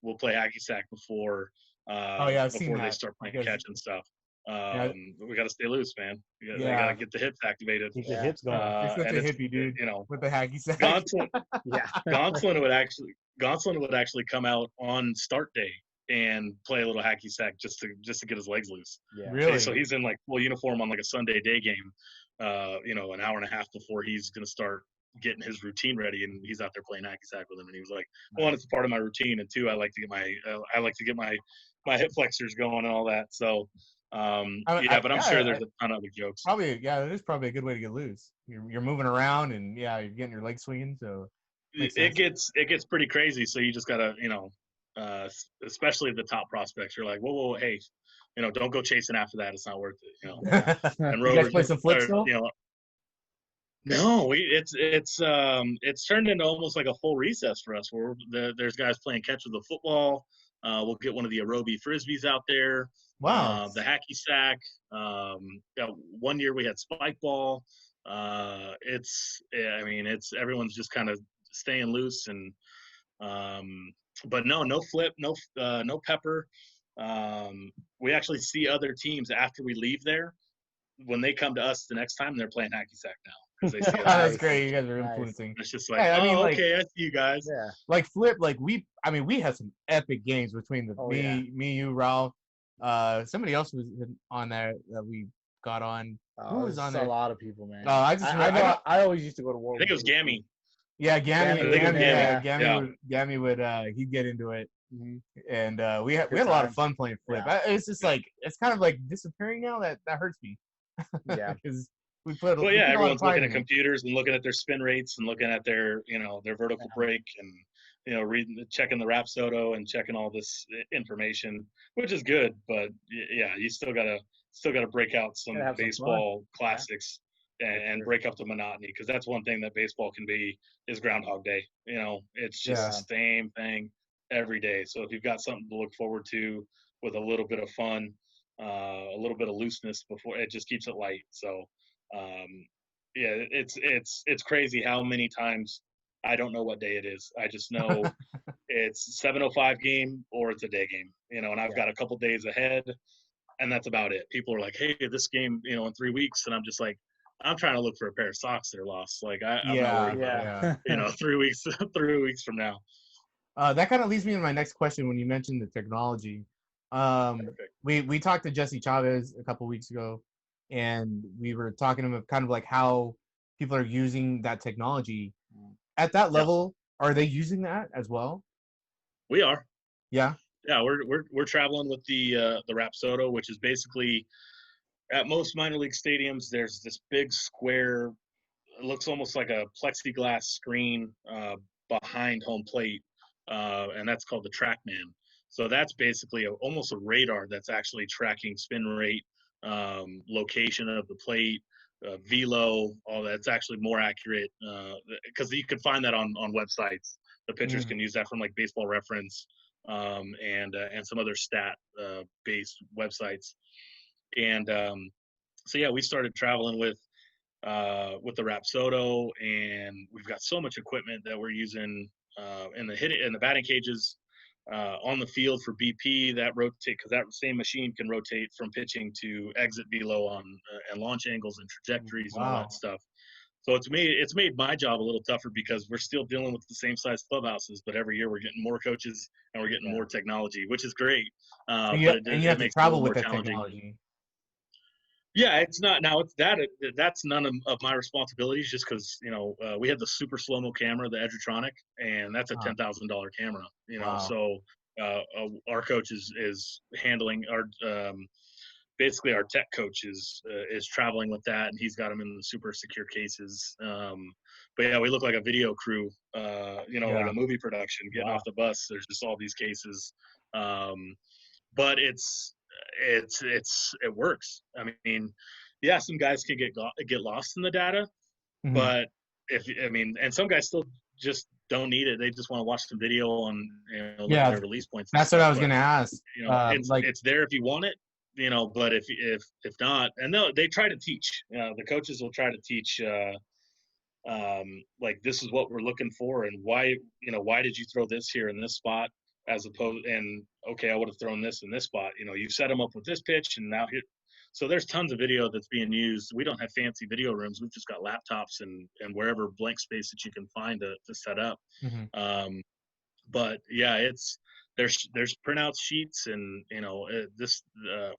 We'll play hacky sack before I've seen before they that start playing because- catch and stuff. Yeah. We got to stay loose, man. They Yeah. got to get the hips activated. Keep the hips going. You're such And a it's, hippie, dude. With the hacky sack. Yeah. Gonsolin would actually come out on start day and play a little hacky sack just to get his legs loose. Yeah. Really? So he's in like full uniform on like a Sunday day game, an hour and a half before he's gonna start getting his routine ready, and he's out there playing hacky sack with him. And he was like, one, it's a part of my routine, and two, I like to get my hip flexors going and all that. So but I'm sure there's a ton of other jokes. Probably, it is probably a good way to get loose. You're moving around and you're getting your legs swinging. So it gets pretty crazy. So you just gotta, especially the top prospects, you're like, whoa, hey, don't go chasing after that. It's not worth it. And you guys play some flips still? No, it's turned into almost like a full recess for us, where there's guys playing catch with the football. We'll get one of the aerobie frisbees out there. Wow. The hacky sack. One year we had spike ball. It's everyone's just kind of staying loose, and but no flip, no pepper. We actually see other teams after we leave there. When they come to us the next time, they're playing hacky sack now. They see That's great. You guys are influencing. It's just like, okay, I see you guys. Yeah. Like flip, like we had some epic games between me, you, Ralph. Somebody else was on there that we got on. Who was on there? A lot of people, man. I always used to go to war. I think it was Gammy. Yeah, Gammy would he'd get into it. Mm-hmm. And we had a lot of fun playing flip. Yeah. It's just like it's kind of like disappearing now. That hurts me. Yeah. Because we put. Well, yeah, everyone's looking at computers and looking at their spin rates and looking at their their vertical break and checking the Rapsodo and checking all this information, which is good. But yeah, you still gotta break out some baseball classics and break up the monotony, because that's one thing that baseball can be is Groundhog Day. It's just the same thing every day. So if you've got something to look forward to with a little bit of fun, a little bit of looseness before, it just keeps it light. So it's crazy how many times I don't know what day it is. I just know it's 7:05 game or it's a day game, and I've got a couple days ahead, and that's about it. People are like, hey, this game, in 3 weeks, and I'm just like, I'm trying to look for a pair of socks that are lost. Like I'm not worried about 3 weeks 3 weeks from now. That kind of leads me to my next question when you mentioned the technology. We talked to Jesse Chavez a couple weeks ago, and we were talking to him kind of like how people are using that technology at that level. Are they using that as well? We are. Yeah. Yeah, we're traveling with the Rapsodo, which is basically at most minor league stadiums. There's this big square. It looks almost like a plexiglass screen behind home plate, and that's called the TrackMan. So that's basically almost a radar that's actually tracking spin rate, location of the plate, velo, all that. It's actually more accurate because you can find that on websites. The pitchers can use that from like Baseball Reference and some other stat-based websites. And so yeah, we started traveling with with the Rapsodo, and we've got so much equipment that we're using in the batting cages, on the field for BP that rotate, because that same machine can rotate from pitching to exit velo on and launch angles and trajectories and all that stuff. So it's made my job a little tougher because we're still dealing with the same size clubhouses, but every year we're getting more coaches and we're getting more technology, which is great. But you have to makes travel it with more that challenging. technology. Yeah, it's not now. It's that's none of my responsibilities. Just because we had the super slow mo camera, the Edgertronic, and that's a $10,000 camera. So our coach is handling our basically our tech coach is traveling with that, and he's got them in the super secure cases. But yeah, we look like a video crew, like a movie production getting off the bus. There's just all these cases, but it works. I mean, yeah, some guys can get lost in the data, but and some guys still just don't need it. They just want to watch some video on look at their release points. That's what I was gonna ask. It's there if you want it. But if not, and they try to teach. The coaches will try to teach. Like, this is what we're looking for, and why did you throw this here in this spot, as opposed, and okay, I would have thrown this in this spot. You set them up with this pitch, and now here. So there's tons of video that's being used. We don't have fancy video rooms. We've just got laptops and wherever blank space that you can find to set up. But yeah, there's printout sheets, and this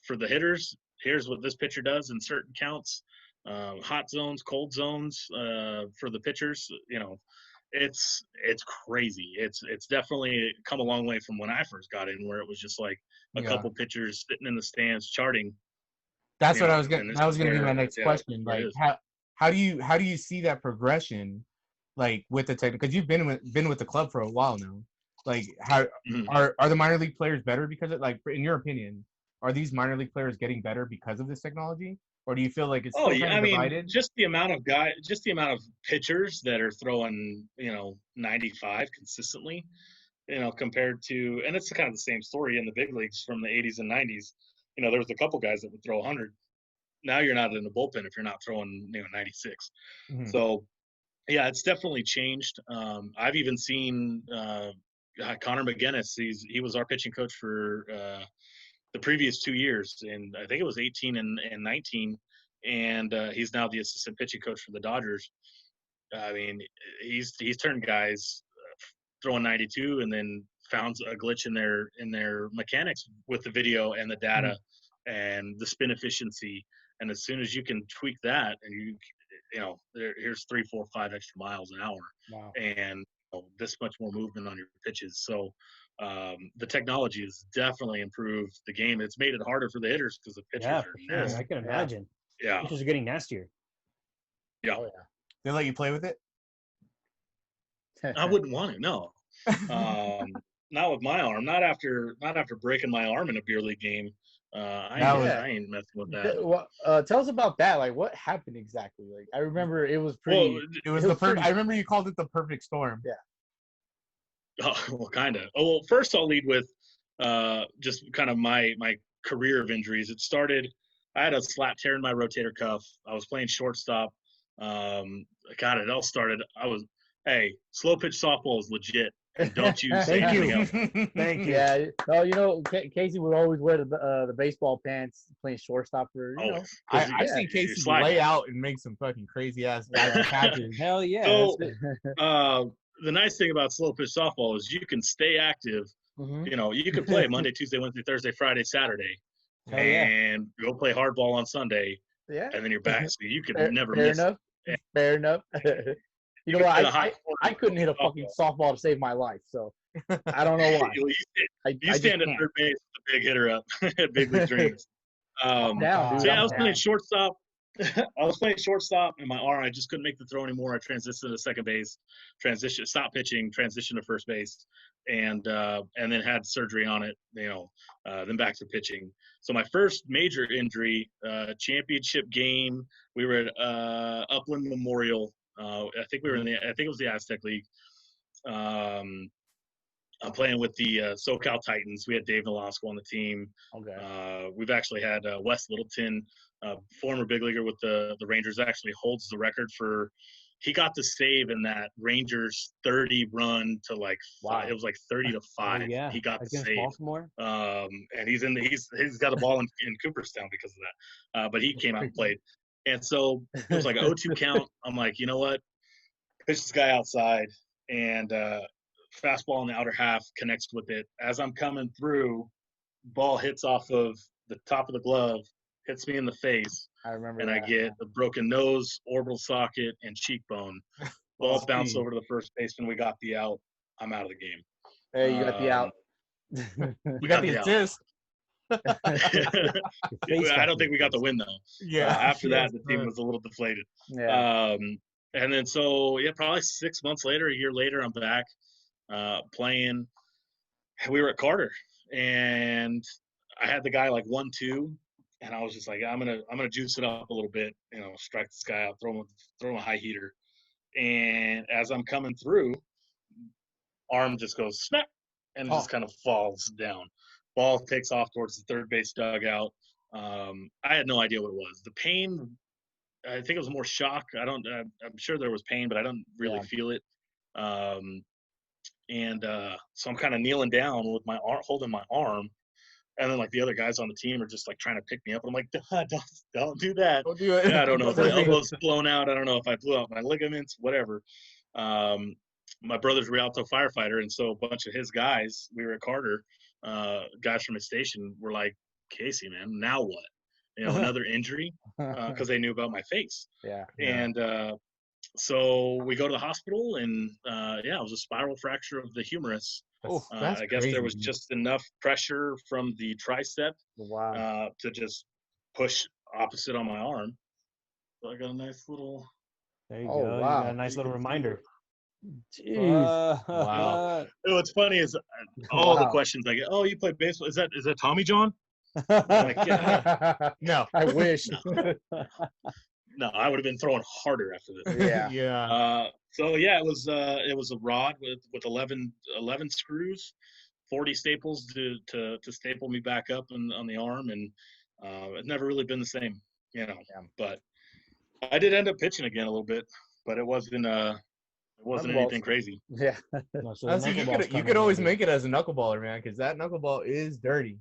for the hitters. Here's what this pitcher does in certain counts. Hot zones, cold zones for the pitchers. It's crazy. It's definitely come a long way from when I first got in, where it was just like a couple pitchers sitting in the stands charting. That's what I was gonna. That was gonna be my next question. Like, how do you see that progression, like, with the tech? Because you've been with the club for a while now. Like, how are the minor league players better because of, like, in your opinion, are these minor league players getting better because of this technology, or do you feel like it's still kind of divided? Just the amount of pitchers that are throwing 95 consistently, compared to, and it's kind of the same story in the big leagues from the 80s and 90s. There was a couple guys that would throw 100. Now you're not in the bullpen if you're not throwing 96. So yeah, it's definitely changed. I've even seen Connor McGinnis. He was our pitching coach for the previous 2 years, and I think it was 18 and 19, and he's now the assistant pitching coach for the Dodgers. I mean, he's turned guys throwing 92 and then found a glitch in their mechanics with the video and the data and the spin efficiency. And as soon as you can tweak that, and here's 3, 4, 5 extra miles an hour, and this much more movement on your pitches. So the technology has definitely improved the game. It's made it harder for the hitters because the pitchers are nasty. I can imagine. Yeah, pitchers are getting nastier. Yeah. Oh, yeah. They let you play with it? I wouldn't want it. No. Not with my arm. Not after breaking my arm in a beer league game. I ain't messing with that. Tell us about that. Like, what happened exactly? Like, I remember it was pretty. Well, it was the perfect. I remember you called it the perfect storm. Yeah. Oh, well, kind of. Oh, well, first I'll lead with just kind of my career of injuries. It started. I had a slap tear in my rotator cuff. I was playing shortstop. It all started. Slow pitch softball is legit. And don't you say anything else. Thank you. Yeah. Oh, Casey would always wear the baseball pants playing shortstop for. I've seen Casey lay out and make some fucking crazy ass catches. Hell yeah. So, the nice thing about slow pitch softball is you can stay active. You can play Monday, Tuesday, Wednesday, Thursday, Friday, Saturday, and go play hardball on Sunday. Yeah. And then you're back. So you can never miss. Fair enough. You know what? I couldn't hit a fucking softball to save my life, so I don't know why. You stand at third base with a big hitter up at Big League Dreams. I was playing shortstop. I was playing shortstop, and my arm, I just couldn't make the throw anymore. I transitioned to second base, stopped pitching, transitioned to first base, and then had surgery on it. Then back to pitching. So my first major injury, championship game, we were at Upland Memorial. I think it was the Aztec League. I'm playing with the SoCal Titans. We had Dave Nolasco on the team. Okay. We've actually had Wes Littleton, former big leaguer with the Rangers, actually holds the record for. He got the save in that Rangers 30 run to like five. It was like 30 to 5. Yeah, He got the against save. Baltimore. And he's got a ball in Cooperstown because of that. But he came out and played. And so it was like an 0-2 count. I'm like, you know what? Pitch this guy outside, and fastball in the outer half connects with it. As I'm coming through, ball hits off of the top of the glove, hits me in the face. I remember and that. I get a broken nose, orbital socket, and cheekbone. Ball bounced over to the first baseman. We got the out. I'm out of the game. Hey, you got the out. You got the assist. I don't think we got the win, though. Yeah. After that, the team was a little deflated. Yeah. And then so, probably 6 months later, a year later, I'm back playing. We were at Carter, and I had the guy like 1-2. And I was just like, I'm gonna juice it up a little bit, strike this guy out, throw him a high heater. And as I'm coming through, arm just goes snap and just kind of falls down. Ball takes off towards the third base dugout. I had no idea what it was. The pain, I think it was more shock. I'm sure there was pain, but I don't really feel it. So I'm kind of kneeling down with my arm, holding my arm. And then, like, the other guys on the team are just, like, trying to pick me up. And I'm like, don't do that. Don't do it. Yeah, I don't know if my elbow's blown out. I don't know if I blew out my ligaments, whatever. My brother's a Rialto firefighter, and so a bunch of his guys, we were at Carter, guys from his station were like, Casey, man, now what? Another injury? Because they knew about my face. Yeah. And so we go to the hospital, and, it was a spiral fracture of the humerus. I guess there was just enough pressure from the tricep to just push opposite on my arm. So I got a nice little. There you go. Wow. You got a nice little reminder. Jeez. Wow. What's funny is all the questions I get. Oh, you play baseball? Is that Tommy John? Like, no, I wish. No, I would have been throwing harder after this. Yeah. It was a rod with 11 screws, 40 staples to staple me back up on the arm, and it's never really been the same, But I did end up pitching again a little bit, but it wasn't anything crazy. Yeah. No, so you could always make it as a knuckleballer, man, because that knuckleball is dirty.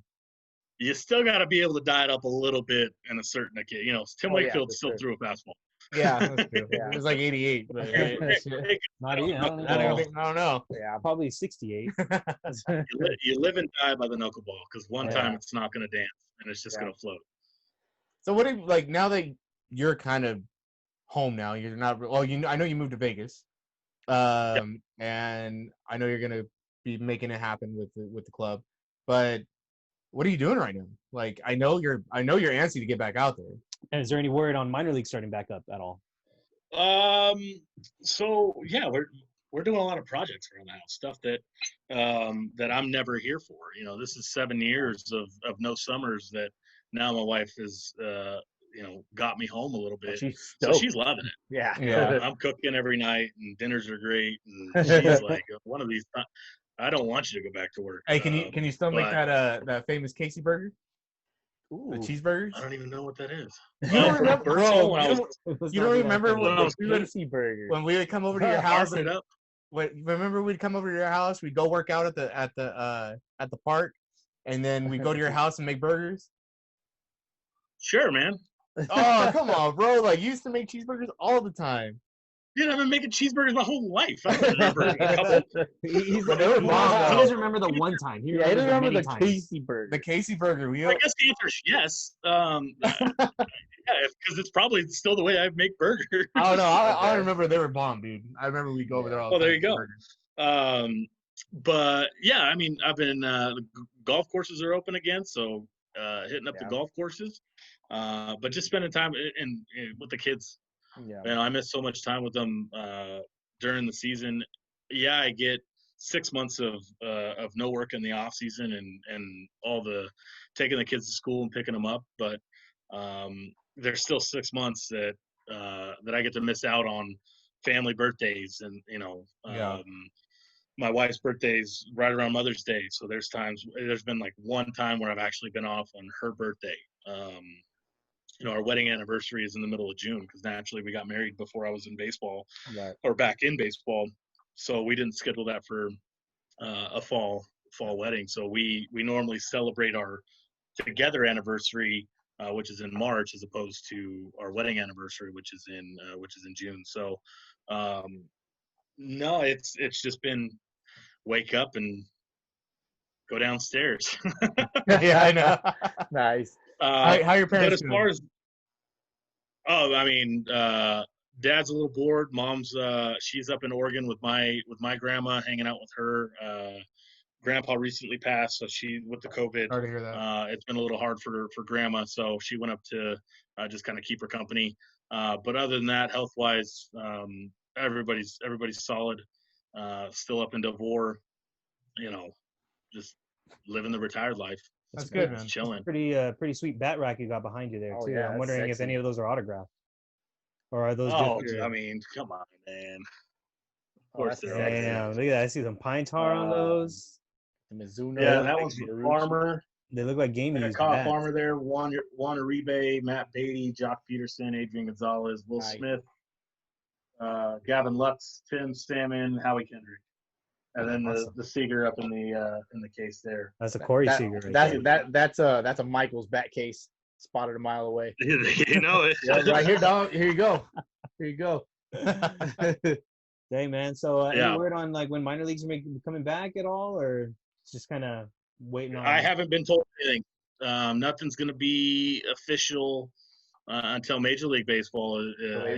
You still got to be able to diet up a little bit in a certain occasion. Tim Wakefield still threw a fastball. Yeah, that's true. It was like 88. But not even. I don't know. Yeah, probably 68. You live and die by the knuckleball, because one time it's not going to dance and it's just going to float. So what do you, like, now that you're kind of home now, you're not. Well, I know you moved to Vegas, and I know you're going to be making it happen with the club, but what are you doing right now? Like, I know you're antsy to get back out there. And is there any word on minor league starting back up at all? So yeah, we're doing a lot of projects around the house, stuff that I'm never here for. This is 7 years of no summers that now my wife is got me home a little bit. So she's loving it. Yeah. I'm cooking every night, and dinners are great, and she's like, one of these times, I don't want you to go back to work. Hey, can you still make that famous Casey burger? Ooh. The cheeseburgers? I don't even know what that is. You don't remember, bro? You don't remember when we would come over to your house? Remember we'd come over to your house? We'd go work out at the park, and then we'd go to your house and make burgers. Sure, man. Oh, come on, bro! Like, you used to make cheeseburgers all the time. Dude, I've been making cheeseburgers my whole life. I don't remember a couple. He doesn't remember the one time. He doesn't remember the Casey burger. The Casey burger. I guess the answer is yes. Because it's probably still the way I make burgers. Oh no, I remember they were bomb, dude. I remember we go over there all the time. There you go. But yeah, I mean, I've been the golf courses are open again, so hitting up the golf courses. But just spending time with the kids. Yeah, I miss so much time with them during the season. Yeah, I get 6 months of no work in the off season and all the taking the kids to school and picking them up. But there's still 6 months that I get to miss out on family birthdays and my wife's birthday's right around Mother's Day, so there's been like one time where I've actually been off on her birthday. Our wedding anniversary is in the middle of June because naturally we got married before I was in baseball, Right. or back in baseball, so we didn't schedule that for a fall wedding. So we normally celebrate our together anniversary, which is in March, as opposed to our wedding anniversary, which is in June. So no, it's just been wake up and go downstairs. Yeah, I know. Nice. How your But parents as doing? far as I mean, Dad's a little bored. Mom's she's up in Oregon with my grandma, hanging out with her. Grandpa recently passed, so she, with the COVID, Sorry to hear that. it's been a little hard for Grandma, so she went up to just kind of keep her company. But other than that, health wise, everybody's solid. Still up in Devore, just living the retired life. That's good, man. Just chilling. Pretty sweet bat rack you got behind you there Oh, too. yeah, I'm that's wondering if sexy. any of those are autographed, or are those Oh, just? I mean, come on, man. Of Oh, course that's they're sexy. Damn, look at that! I see some pine tar on those. The Mizuno. Yeah, that one's for Farmer. They look like game I used got bats. Farmer there, Juan Uribe, Matt Beatty, Jock Peterson, Adrian Gonzalez, Will Nice. Smith, Gavin Lux, Tim Salmon, Howie Kendrick, and then Awesome. the Seager up in the case there. That's a Corey Seager right there. That's a Michael's bat case spotted a mile away. You know it. Yeah, right here, dog. Here you go. Here you go. Hey man, so Yeah. any word on like when minor leagues are coming back at all, or it's just kind of waiting on? I haven't been told anything. Nothing's going to be official until Major League Baseball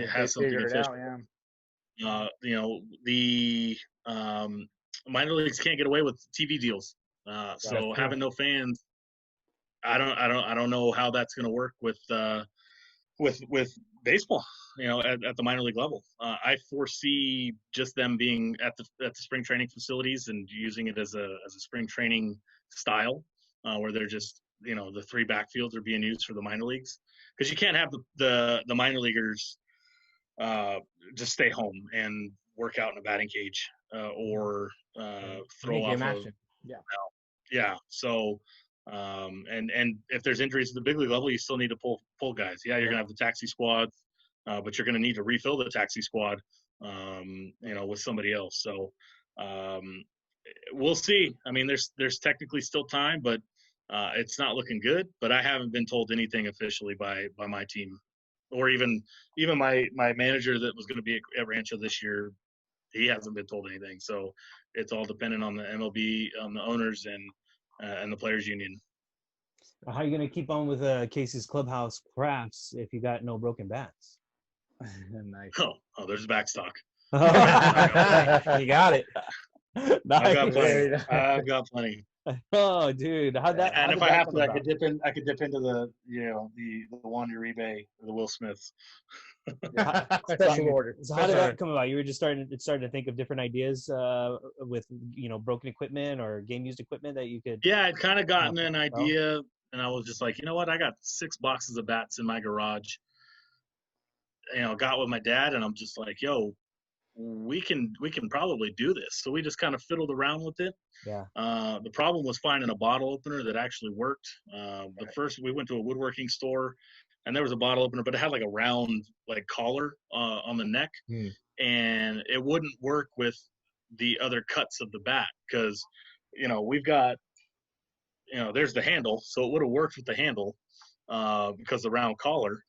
has something official. The minor leagues can't get away with TV deals, so having no fans, I don't know how that's going to work with baseball. At the minor league level, I foresee just them being at the spring training facilities and using it as a spring training style, where they're just the three backfields are being used for the minor leagues, because you can't have the minor leaguers just stay home and work out in a batting cage or throw off of yeah. So and if there's injuries at the big league level, you still need to pull guys. Yeah, you're gonna have the taxi squads, but you're gonna need to refill the taxi squad, with somebody else. So we'll see. I mean, there's technically still time, but it's not looking good. But I haven't been told anything officially by my team, or even my manager that was going to be at Rancho this year. He hasn't been told anything. So it's all dependent on the MLB, on the owners, and the players union. How are you gonna keep on with Casey's Clubhouse crafts if you got no broken bats? Nice. Oh, there's backstock. You got it. Nice. I've got plenty. Oh, dude, And if I have to, I could dip into the the Juan Uribe or the Will Smiths. Special order. So how did that come about? You were just starting to think of different ideas with broken equipment or game used equipment that you could. Yeah, I'd kind of gotten an idea, and I was just like, you know what? I got 6 boxes of bats in my garage. Got with my dad, and I'm just like, yo, we can probably do this. So we just kind of fiddled around with it. Yeah. The problem was finding a bottle opener that actually worked. The first, we went to a woodworking store, and there was a bottle opener, but it had like a round collar on the neck, and it wouldn't work with the other cuts of the bat because we've got there's the handle, so it would have worked with the handle because the round collar.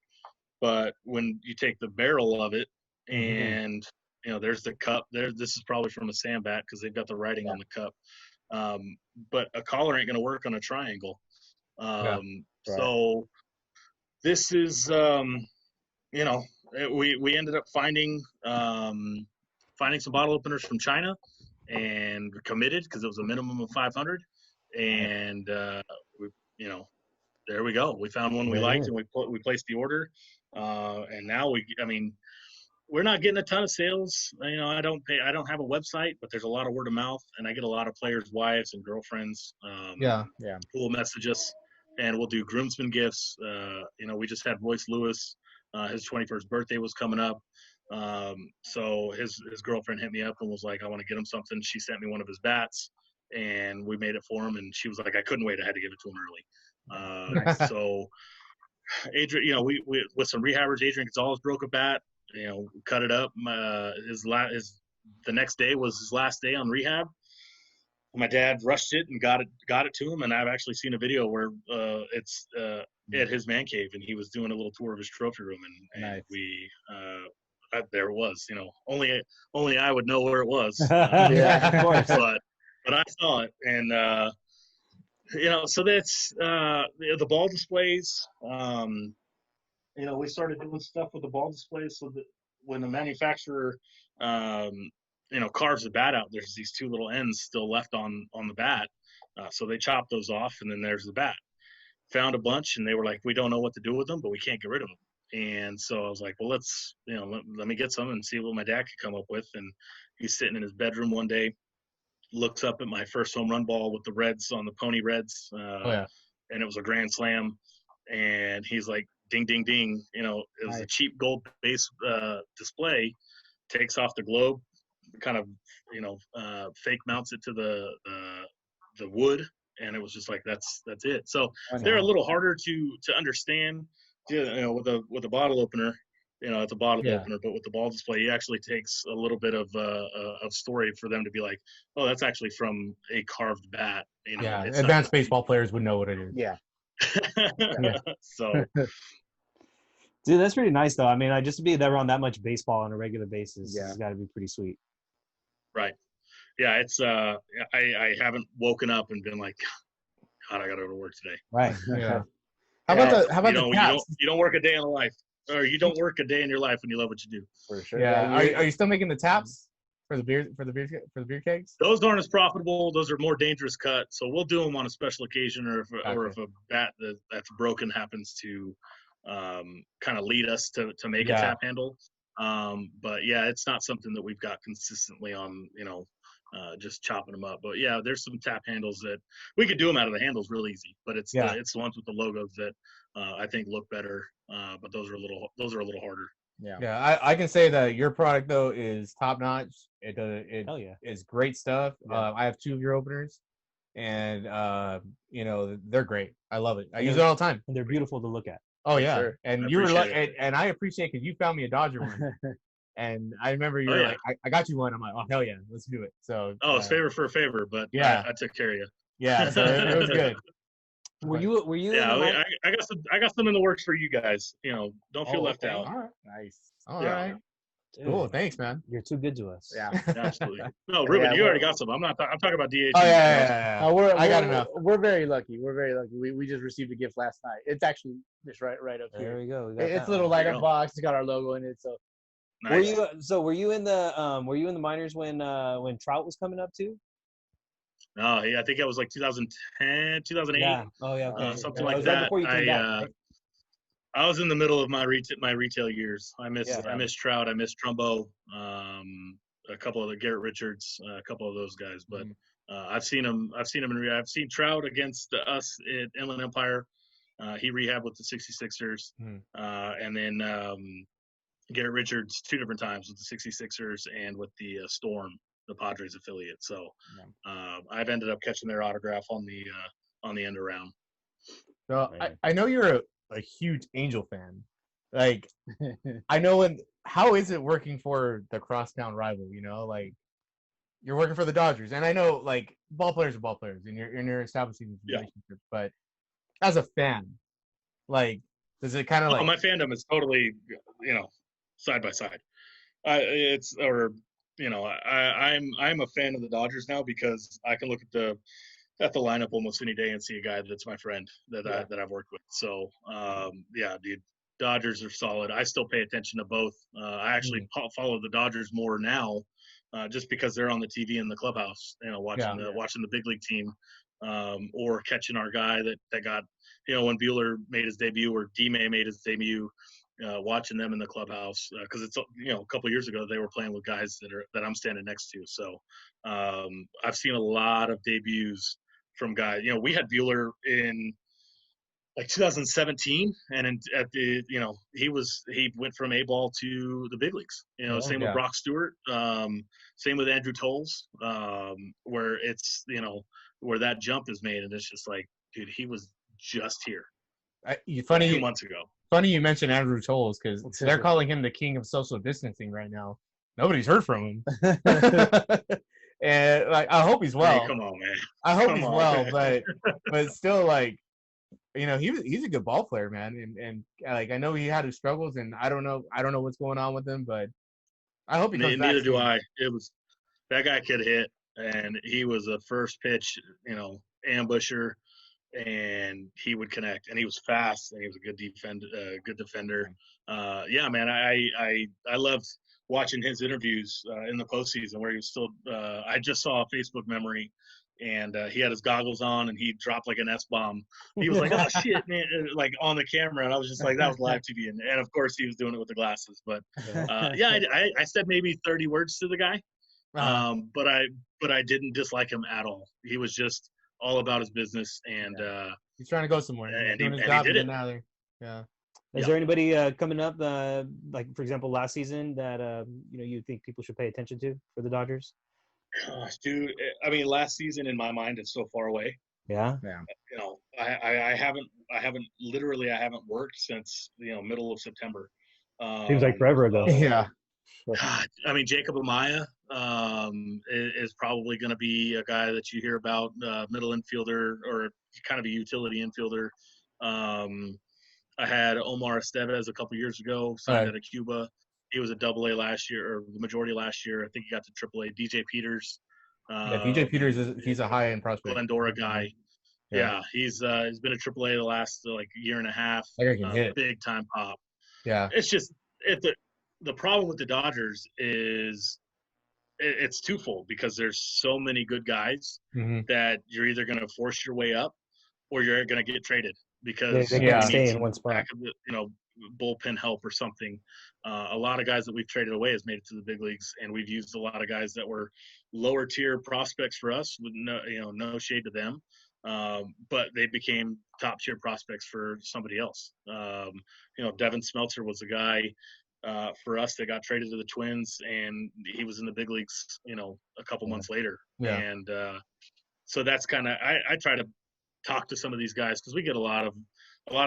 But when you take the barrel of it and there's the cup there, this is probably from a sandbat because they've got the writing on the cup. But a collar ain't going to work on a triangle. So this is, we ended up finding some bottle openers from China and committed because it was a minimum of 500. And, there we go. We found one we liked and we placed the order. And now we're not getting a ton of sales. I don't have a website, but there's a lot of word of mouth, and I get a lot of players' wives and girlfriends who will message us, and we'll do groomsmen gifts. We just had Royce Lewis, his 21st birthday was coming up. So his girlfriend hit me up and was like, I want to get him something. She sent me one of his bats, and we made it for him. And she was like, I couldn't wait. I had to give it to him early. So Adrian, we with some rehabbers, Adrian Gonzalez broke a bat. Cut it up. The next day was his last day on rehab. My dad rushed it and got it to him, and I've actually seen a video where it's at his man cave, and he was doing a little tour of his trophy room, and Nice. we there it was. Only I would know where it was. Yeah, of course. But I saw it, and so that's the ball displays. We started doing stuff with the ball displays so that when the manufacturer carves the bat out, there's these two little ends still left on the bat. So they chop those off, and then there's the bat. Found a bunch, and they were like, we don't know what to do with them, but we can't get rid of them. And so I was like, well, let's, let me get some and see what my dad could come up with. And he's sitting in his bedroom one day, looks up at my first home run ball with the Reds on the Pony Reds. And it was a grand slam. And he's like, ding, ding, ding. It was a cheap gold base display, takes off the globe, kind of, fake mounts it to the wood. And it was just like, that's it. So they're a little harder to understand, with a bottle opener. It's a bottle opener, but with the ball display, it actually takes a little bit of story for them to be like, oh, that's actually from a carved bat. Advanced baseball players would know what it is. Yeah. So, dude, that's pretty nice though. I mean, just to be there on that much baseball on a regular basis, it's got to be pretty sweet. Right. Yeah, it's I haven't woken up and been like, God, I got to go to work today. Right. Yeah. How about the Caps? You don't work a day in life, or you don't work a day in your life when you love what you do. For sure. Yeah. Are you still making the taps for the beer kegs? Those aren't as profitable. Those are more dangerous cut. So we'll do them on a special occasion, or if a bat that's broken happens to kind of lead us to make a tap handle. But yeah, it's not something that we've got consistently on, just chopping them up. But yeah, there's some tap handles that we could do them out of the handles real easy, but it's the ones with the logos that I think look better. But those are a little harder. Yeah. I can say that your product though is top notch. It is great stuff. I have 2 of your openers, and they're great. I love it. I use it all the time, and they're beautiful to look at. Oh yeah, sure. And you were like, and I appreciate because you found me a Dodger one, and I remember you were like, I got you one. I'm like, oh hell yeah, let's do it. So it's favor for a favor, but I took care of you. Yeah, so it was good. Were you? Yeah, I got some in the works for you guys. Don't feel left out. All right, nice. All right. Dude, cool, thanks, man. You're too good to us. Yeah, absolutely. No, Ruben, you already got some. I'm talking about DH. Oh yeah. I got enough. We're very lucky. We just received a gift last night. It's actually just right up here. There we go. It's a little light up box. It's got our logo in it. So, nice. Were you in the minors when Trout was coming up too? No, I think it was like 2010, 2008. Yeah. Oh yeah. Okay. Something like that. Before you came back, right? I was in the middle of my retail years. I miss Trout. I miss Trumbo. A couple of the Garrett Richards. A couple of those guys. But I've seen him. I've seen Trout against us at Inland Empire. He rehabbed with the 66ers. And then Garrett Richards 2 different times with the 66ers and with the Storm, the Padres affiliate. So I've ended up catching their autograph on the end around. So I know you're a huge Angel fan. Like, I know how is it working for the crosstown rival? Like you're working for the Dodgers, and I know like ball players are ball players, and you're establishing these relationships. But as a fan, like, does it kind of like my fandom is totally side by side. I'm a fan of the Dodgers now because I can look at the lineup almost any day and see a guy that's my friend that I've worked with. So dude, Dodgers are solid. I still pay attention to both. I actually follow the Dodgers more now, just because they're on the TV in the clubhouse, watching the big league team, or catching our guy that got, when Buehler made his debut or D-May made his debut, watching them in the clubhouse, because it's a couple of years ago they were playing with guys that I'm standing next to. So I've seen a lot of debuts from guys. We had Buehler in like 2017, and at the he went from A ball to the big leagues. Same with Brock Stewart, same with Andrew Tolles, where it's where that jump is made, and it's just like, dude, he was just here. Funny 2 months ago. Funny you mentioned Andrew Tolles because they're calling him the king of social distancing right now. Nobody's heard from him, and like I hope he's well. Hey, come on, man. I hope he's well, but still, like, he's a good ball player, man, and like I know he had his struggles, and I don't know what's going on with him, but I hope he comes back. Neither do I. That guy could hit, and he was a first pitch, ambusher, and he would connect, and he was fast, and he was a good defender. Yeah, man, I loved watching his interviews in the postseason where he was still. I just saw a Facebook memory, and he had his goggles on, and he dropped like an S-bomb. He was like, "Oh shit, man!" Like on the camera, and I was just like, "That was live TV," and of course he was doing it with the glasses. But yeah, I said maybe 30 words to the guy, but I didn't dislike him at all. He was just all about his business, and he's trying to go somewhere. And he did it. Yeah. Is there anybody coming up, like for example, last season that you think people should pay attention to for the Dodgers? Gosh, dude. I mean, last season in my mind, it's so far away. Yeah. I haven't worked since middle of September. Seems like forever ago. Yeah. God, I mean, Jacob Amaya is probably going to be a guy that you hear about, middle infielder or kind of a utility infielder. I had Omar Estevez a couple years ago, signed out of Cuba. He was a Double-A last year, or the majority last year. I think he got to Triple-A. DJ Peters. DJ Peters he's a high-end prospect. Glendora guy. Yeah, he's been a Triple-A the last year and a half. Big time pop. Yeah, it's just the problem with the Dodgers is it's twofold because there's so many good guys that you're either going to force your way up or you're going to get traded because they can't stay in one spot. Bullpen help or something. A lot of guys that we've traded away has made it to the big leagues, and we've used a lot of guys that were lower tier prospects for us with no shade to them. But they became top tier prospects for somebody else. Devin Smeltzer was a guy for us that got traded to the Twins, and he was in the big leagues, a couple months later. Yeah. And so that's kind of I try to talk to some of these guys because we get a lot of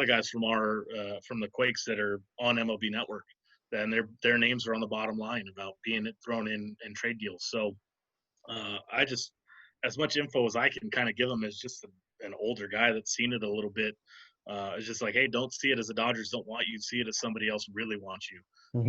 guys from the Quakes that are on MLB Network, and their names are on the bottom line about being thrown in trade deals. So I just, as much info as I can kind of give them as just an older guy that's seen it a little bit. It's just like, hey, don't see it as the Dodgers don't want you. See it as somebody else really wants you.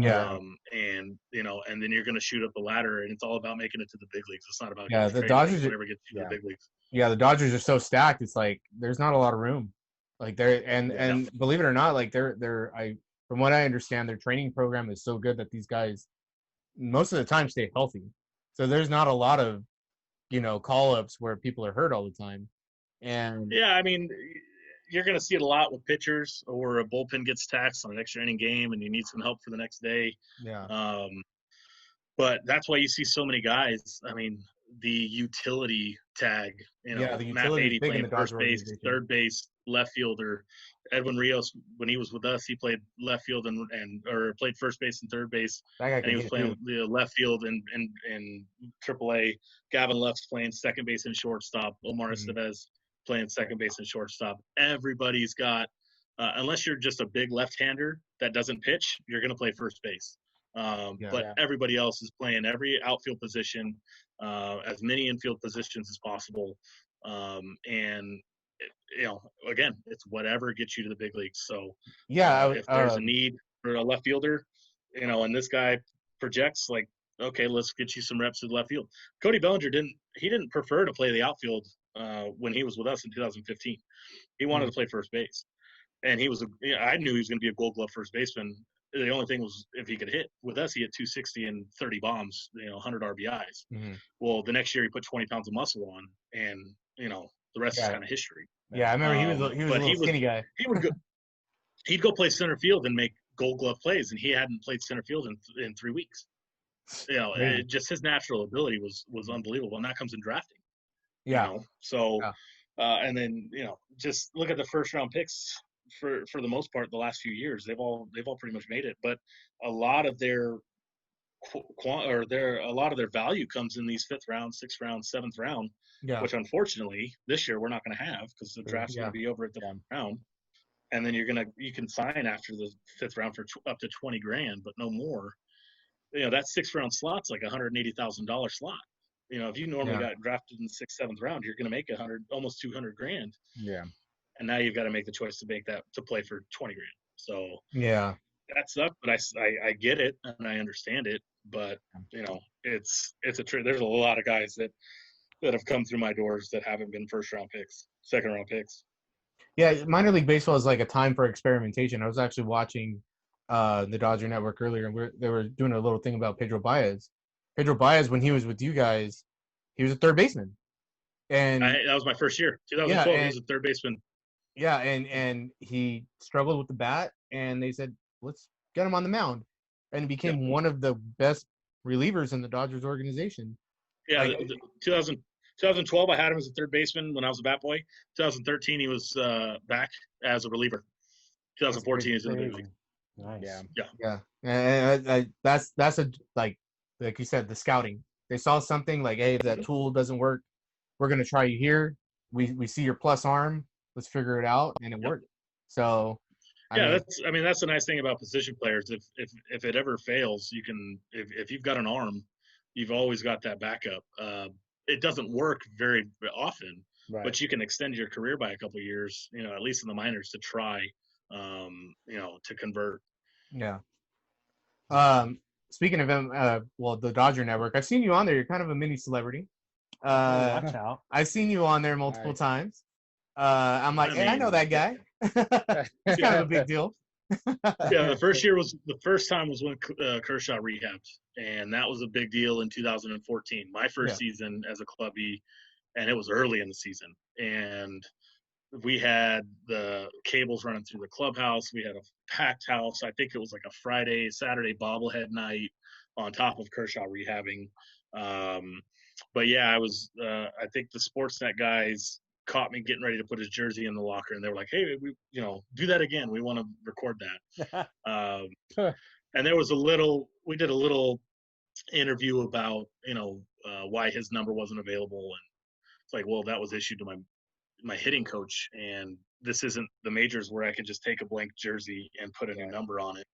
Yeah. And then you're going to shoot up the ladder, and it's all about making it to the big leagues. It's not about the Dodgers whatever gets you to the big leagues. Yeah, the Dodgers are so stacked. It's like there's not a lot of room. Like and believe it or not, like from what I understand, their training program is so good that these guys most of the time stay healthy. So there's not a lot of call-ups where people are hurt all the time. And yeah, I mean, you're going to see it a lot with pitchers, or a bullpen gets taxed on an extra inning game and you need some help for the next day. Yeah. But that's why you see so many guys. I mean, the utility tag, Matt Beatty playing first base, third base, left fielder. Edwin Rios, when he was with us, he played left field or played first base and third base. And he was playing the left field in AAA. Gavin Luft's playing second base and shortstop. Omar Estevez playing second base and shortstop. Everybody's got, unless you're just a big left-hander that doesn't pitch, you're going to play first base. Everybody else is playing every outfield position, as many infield positions as possible. And again, it's whatever gets you to the big leagues. So if there's a need for a left fielder, and this guy projects like, okay, let's get you some reps in left field. Cody Bellinger didn't prefer to play the outfield when he was with us in 2015. He wanted to play first base, and I knew he was going to be a Gold Glove first baseman. The only thing was if he could hit. With us, he had 260 and 30 bombs, 100 RBIs. Well, the next year he put 20 pounds of muscle on, and the rest is kind of history. Yeah, I remember he was a little skinny guy. He'd go play center field and make Gold Glove plays, and he hadn't played center field in 3 weeks. Just his natural ability was unbelievable, and that comes in drafting. Yeah. So, and then just look at the first round picks for the most part, the last few years, they've all pretty much made it. But a lot of their a lot of their value comes in these 5th round, 6th round, 7th round, which unfortunately this year we're not going to have because the draft's going to be over at the round, and then you can sign after the 5th round for up to $20,000, but no more. That 6th round slot's like $180,000 slot. If you normally got drafted in the 6th, 7th round, you're going to make almost $200,000. Yeah. And now you've got to make the choice to play for $20,000. So yeah, that sucks, but I get it and I understand it. But it's a there's a lot of guys that have come through my doors that haven't been 1st round picks, 2nd round picks. Yeah, minor league baseball is like a time for experimentation. I was actually watching the Dodger Network earlier, and they were doing a little thing about Pedro Baez. Pedro Baez, when he was with you guys, he was a 3rd baseman, and that was my first year, 2012. He was a 3rd baseman. Yeah, and he struggled with the bat, and they said, let's get him on the mound, and became one of the best relievers in the Dodgers organization. Yeah, 2012, I had him as a 3rd baseman when I was a bat boy. 2013, he was back as a reliever. 2014 is in the big league. Nice. Yeah. And that's like you said, the scouting. They saw something like, hey, if that tool doesn't work, we're gonna try you here. We see your plus arm. Let's figure it out, and it worked. So, that's the nice thing about position players. If it ever fails, you can if you've got an arm, you've always got that backup. It doesn't work very often, but you can extend your career by a couple of years. At least in the minors to try, to convert. Yeah. Speaking of them, the Dodger Network, I've seen you on there. You're kind of a mini celebrity. Watch out. I've seen you on there multiple times. I'm like, hey, I know that guy. It's kind of a big deal. The first time was when Kershaw rehabbed, and that was a big deal in 2014. My first season as a clubby, and it was early in the season, and we had the cables running through the clubhouse. We had a packed house. I think it was like a Saturday bobblehead night on top of Kershaw rehabbing. But yeah, I was. I think the Sportsnet guys caught me getting ready to put his jersey in the locker, and they were like, "Hey, we do that again. We want to record that." And there was we did a little interview about why his number wasn't available, and it's like, well, that was issued to my hitting coach, and this isn't the majors where I could just take a blank jersey and put a new number on it.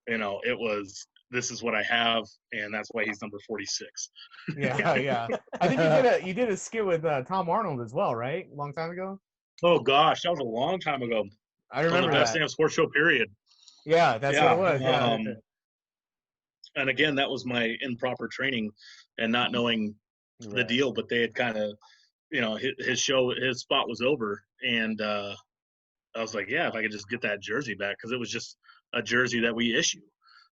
It was, this is what I have, and that's why he's number 46. Yeah. I think you did a skit with Tom Arnold as well, right? A long time ago. Oh gosh, that was a long time ago. I remember the Best Damn Sports Show period. Yeah, that's what it was. Yeah. And again, that was my improper training and not knowing the deal, but they had kind of, his spot was over, and I was like, yeah, if I could just get that jersey back, because it was just a jersey that we issue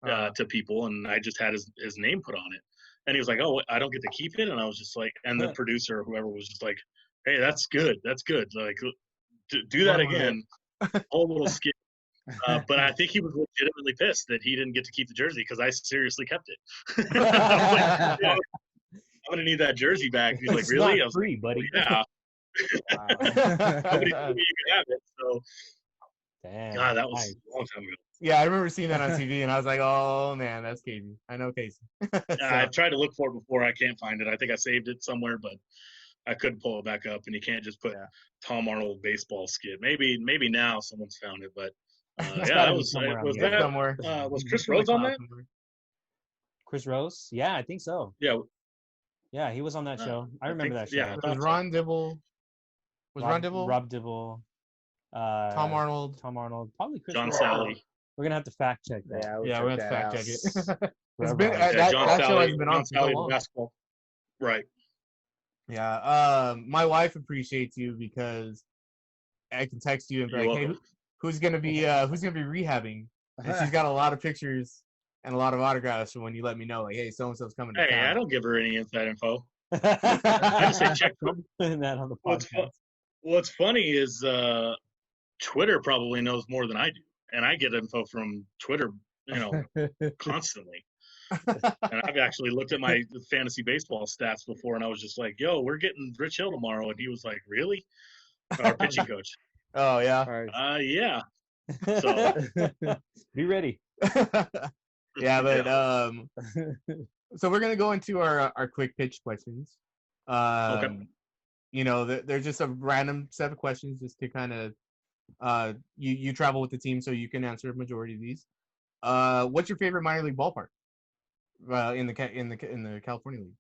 to people, and I just had his name put on it. And he was like, oh, I don't get to keep it? And I was just like, and the producer or whoever was just like, hey, that's good. Like, do that again. Whole little skit. But I think he was legitimately pissed that he didn't get to keep the jersey, because I seriously kept it. I was like, I'm going to need that jersey back. He's like, really? I was free, buddy. Yeah. Nobody told me you could have it. So, damn, God, that was a long time ago. Yeah, I remember seeing that on TV, and I was like, oh, man, that's Casey. I know Casey. I've tried to look for it before. I can't find it. I think I saved it somewhere, but I couldn't pull it back up, and you can't just put Tom Arnold baseball skit. Maybe now someone's found it, but that was somewhere. Was Chris Rhodes on that? Chris Rose? Yeah, I think so. Yeah, he was on that show. I remember that show. Yeah, was Ron Dibble? Rob Dibble. Tom Arnold. Probably Chris John Rose. Sally. We're gonna have to fact check that. Yeah, we're gonna have to fact check it. It's been that show has been on so long. Basketball. Right. Yeah. My wife appreciates you because I can text you and be like, hey, who's gonna be rehabbing? And she's got a lot of pictures and a lot of autographs from when you let me know, like, hey, so and so's coming to town. I don't give her any inside info. I just say check. That on the podcast. What's funny is Twitter probably knows more than I do, and I get info from Twitter, constantly. And I've actually looked at my fantasy baseball stats before, and I was just like, "Yo, we're getting Rich Hill tomorrow," and he was like, "Really?" Our pitching coach. Oh yeah. Yeah. So be ready. Yeah, but so we're gonna go into our quick pitch questions. Okay. You know, they're just a random set of questions just to kind of you travel with the team, so you can answer a majority of these. What's your favorite minor league ballpark? In the California League.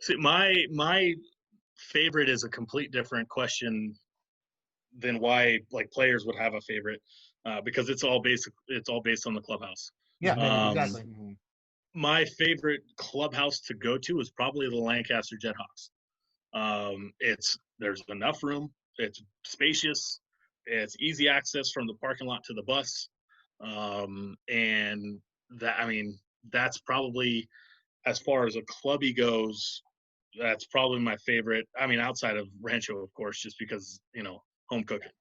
See, my favorite is a complete different question than why like players would have a favorite, because it's all based on the clubhouse. Yeah, Um, exactly. My favorite clubhouse to go to is probably the Lancaster Jethawks. There's enough room, it's spacious, it's easy access from the parking lot to the bus, and that's probably, as far as a clubby goes, that's probably my favorite. I mean, outside of Rancho, of course, just because home cooking.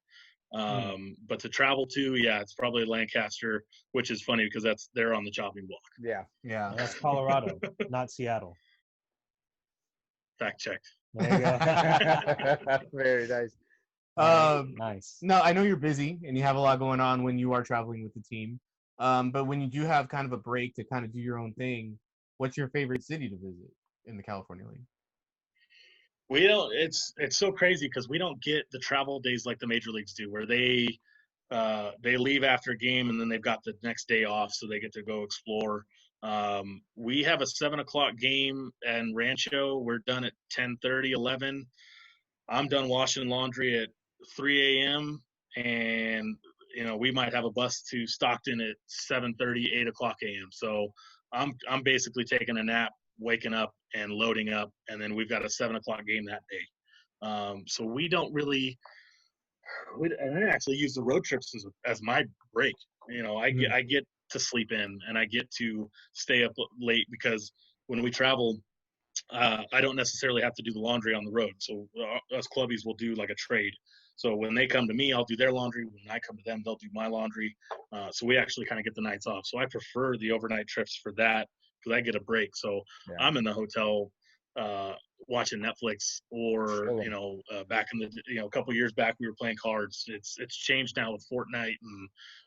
But to travel to, yeah, it's probably Lancaster, which is funny because they're on the chopping block. Yeah. Yeah. That's Colorado, not Seattle. Fact checked. There you go. Very nice. Nice. No, I know you're busy and you have a lot going on when you are traveling with the team. But when you do have kind of a break to kind of do your own thing, what's your favorite city to visit in the California League? We don't. It's so crazy because we don't get the travel days like the major leagues do, where they leave after a game and then they've got the next day off, so they get to go explore. We have a 7:00 game in Rancho. We're done at 10:30, 11. I'm done washing laundry at 3 a.m. and we might have a bus to Stockton at 7:30, 8:00 a.m. So I'm basically taking a nap, waking up, and loading up, and then we've got a 7:00 game that day. So we don't really. And I actually use the road trips as my break. I get to sleep in and I get to stay up late because when we travel, I don't necessarily have to do the laundry on the road. So us clubbies will do like a trade. So when they come to me, I'll do their laundry. When I come to them, they'll do my laundry. So we actually kind of get the nights off. So I prefer the overnight trips for that because I get a break. So yeah. I'm in the hotel watching Netflix, or back in the a couple years back we were playing cards. It's changed now with Fortnite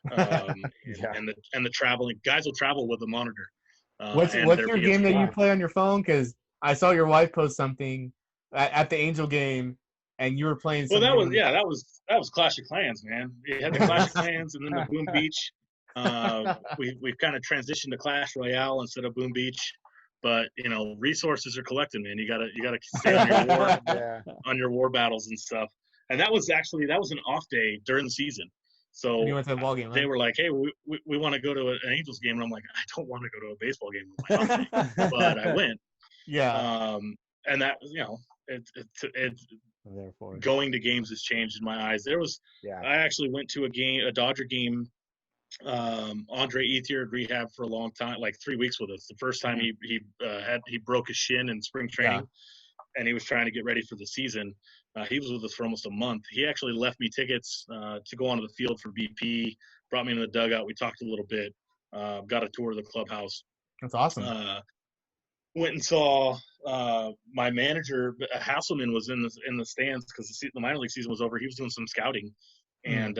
and the traveling. Guys will travel with a monitor. What's your game that you play on your phone? Because I saw your wife post something at the Angel game, and you were playing. Well, that was Clash of Clans, man. We had the Clash of Clans, and then the Boom Beach. We've kind of transitioned to Clash Royale instead of Boom Beach. But resources are collected, man. You gotta stay on your war, on your war battles and stuff. And that was an off day during the season. So you went to a ball game, they were like, "Hey, we want to go to an Angels game," and I'm like, "I don't want to go to a baseball game with my family," but I went. Yeah. And that going to games has changed in my eyes. I actually went to a Dodger game. Andre Ethier had rehab for a long time, like 3 weeks with us. The first time he broke his shin in spring training, and he was trying to get ready for the season. He was with us for almost a month. He actually left me tickets to go onto the field for BP, brought me into the dugout. We talked a little bit, got a tour of the clubhouse. That's awesome. Went and saw my manager, Hasselman, was in the stands because the minor league season was over. He was doing some scouting, and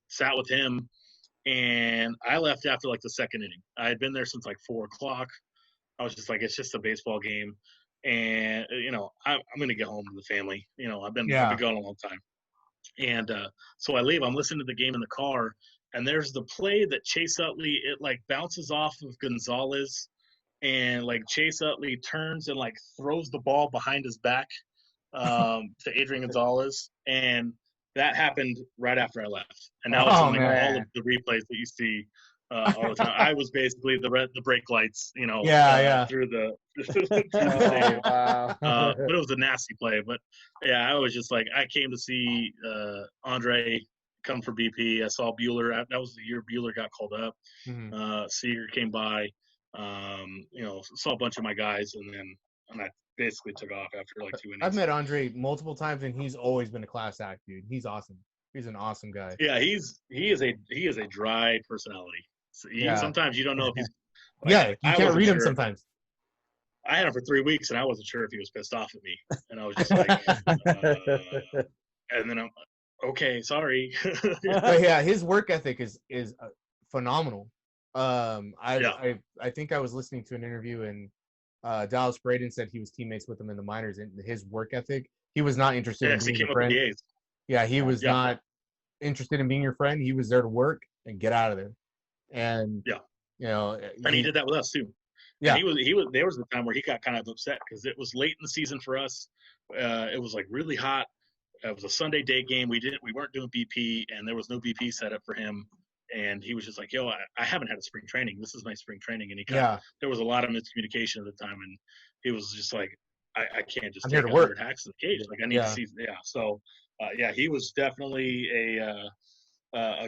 sat with him. And I left after like the second inning. I had been there since like 4:00. I was just like, it's just a baseball game. And, I'm going to get home to the family. I've been gone a long time. And so I leave. I'm listening to the game in the car. And there's the play that Chase Utley, it like bounces off of Gonzalez. And like Chase Utley turns and like throws the ball behind his back to Adrian Gonzalez. And that happened right after I left, and now it's on all of the replays that you see all the time. I was basically the brake lights, through the stadium. Wow. But it was a nasty play. But yeah, I was just like, I came to see Andre come for BP. I saw Bueller. That was the year Bueller got called up. Seager came by. Saw a bunch of my guys, and I basically took off after like 2 innings. I've met Andre multiple times, and he's always been a class act, dude. He's awesome. He's an awesome guy. Yeah, he is a dry personality. So sometimes you don't know if he's. Like, you can't read him sometimes. I had him for 3 weeks, and I wasn't sure if he was pissed off at me, and I was just like, and then Okay, sorry. But yeah, his work ethic is phenomenal. Yeah. I think I was listening to an interview and Dallas Braden said he was teammates with him in the minors, and his work ethic. He was not interested in Yes, he being came your up with friend. the A's. Yeah, he was Yeah. not interested in being your friend. He was there to work and get out of there. And Yeah. you know, And he did that with us too. Yeah, and he was there was a time where he got kind of upset because it was late in the season for us. It was like really hot. It was a Sunday day game. We weren't doing BP, and there was no BP set up for him. And he was just like, "Yo, I haven't had a spring training. This is my spring training." And there was a lot of miscommunication at the time, and he was just like, "I can't just I'm take here to work. 100 hacks to the cage. Like I need to see." Yeah. So, he was definitely a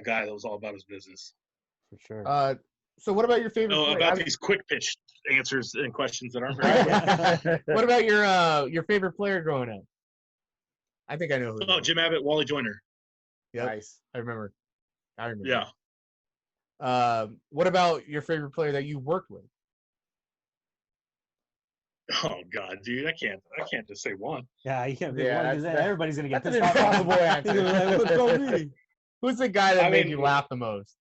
guy that was all about his business. For sure. So what about your favorite? Oh, player? about these quick pitch answers and questions that aren't very. What about your favorite player growing up? I think I know who. Oh, Jim Abbott, Wally Joyner. Yep. Nice. I remember. Yeah. What about your favorite player that you worked with? Oh God, dude, I can't just say one. Yeah, you can't pick Yeah, one because that's- everybody's gonna get That's pissed an off. impossible answer. What's going me? Who's the guy that I made mean- you laugh the most?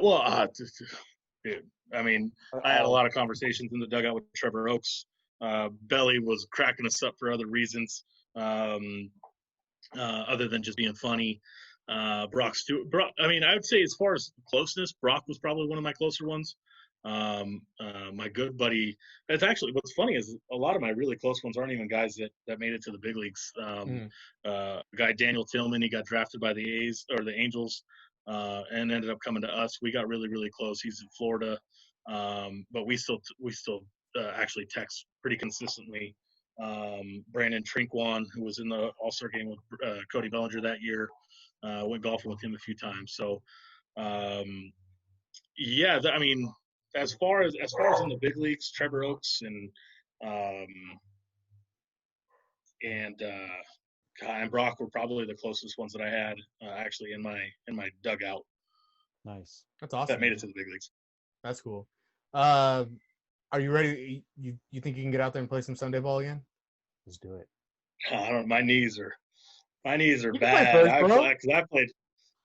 Well, dude, I mean, I had a lot of conversations in the dugout with Trevor Oakes. Belly was cracking us up for other reasons, other than just being funny. Brock Stewart. I mean, I would say as far as closeness, Brock was probably one of my closer ones. My good buddy. It's actually what's funny is a lot of my really close ones aren't even guys that made it to the big leagues. Guy Daniel Tillman, he got drafted by the A's or the Angels, and ended up coming to us. We got really really close. He's in Florida, but we still actually text pretty consistently. Brandon Trinquan, who was in the All-Star game with Cody Bellinger that year, went golfing with him a few times. So, I mean, as far as in the big leagues, Trevor Oakes and Brock were probably the closest ones that I had actually in my dugout. Nice. That's awesome. That made it to the big leagues. That's cool. Are you ready? You think you can get out there and play some Sunday ball again? Let's do it. I don't. My knees are You can bad. play first, bro.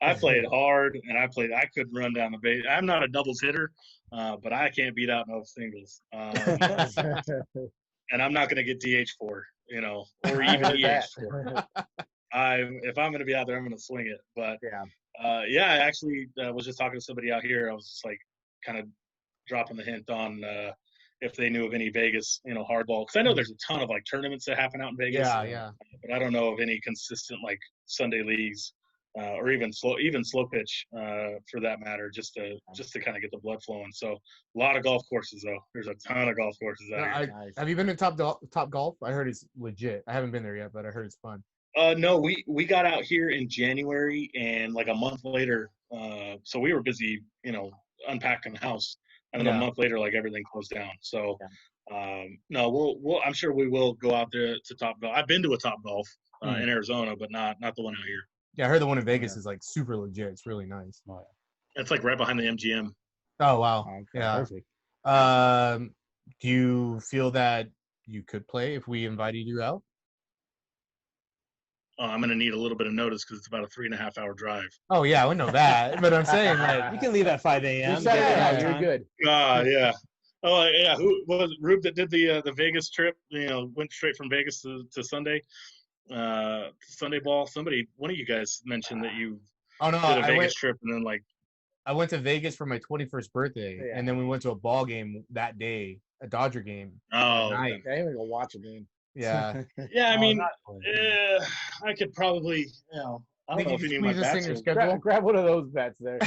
I played hard, and I couldn't run down the base. I'm not a doubles hitter, but I can't beat out no singles. And I'm not going to get DH for, or even DH for. If I'm going to be out there, I'm going to swing it. But I actually was just talking to somebody out here. I was just like kind of dropping the hint on if they knew of any Vegas, hardball. Because I know there's a ton of like tournaments that happen out in Vegas. Yeah. But I don't know of any consistent like Sunday leagues or even slow pitch for that matter, just to kind of get the blood flowing. So a lot of golf courses though. There's a ton of golf courses out here. Have you been to Top Golf? I heard it's legit. I haven't been there yet, but I heard it's fun. No, we got out here in January, and like a month later, so we were busy, unpacking the house, and then a month later, like everything closed down. So, no, we'll I'm sure we will go out there to Top Golf. I've been to a Top Golf in Arizona, but not the one out here. Yeah, I heard the one in Vegas is like super legit. It's really nice. Oh, It's like right behind the MGM. Oh wow, yeah. Perfect. Do you feel that you could play if we invited you out? I'm going to need a little bit of notice because it's about a 3.5 hour drive. Oh yeah, I know that, but I'm saying like You can leave at 5 a.m. You're good. Yeah. Oh yeah. Who was it? Rube that did the Vegas trip? Went straight from Vegas to Sunday. Sunday ball. One of you guys mentioned that you did a Vegas trip, and then like I went to Vegas for my 21st birthday, and then we went to a ball game that day, a Dodger game. Oh, I ain't even gonna watch a game. Yeah. Yeah, I mean, I could probably, I don't know if any of my bats are. Grab one of those bats there.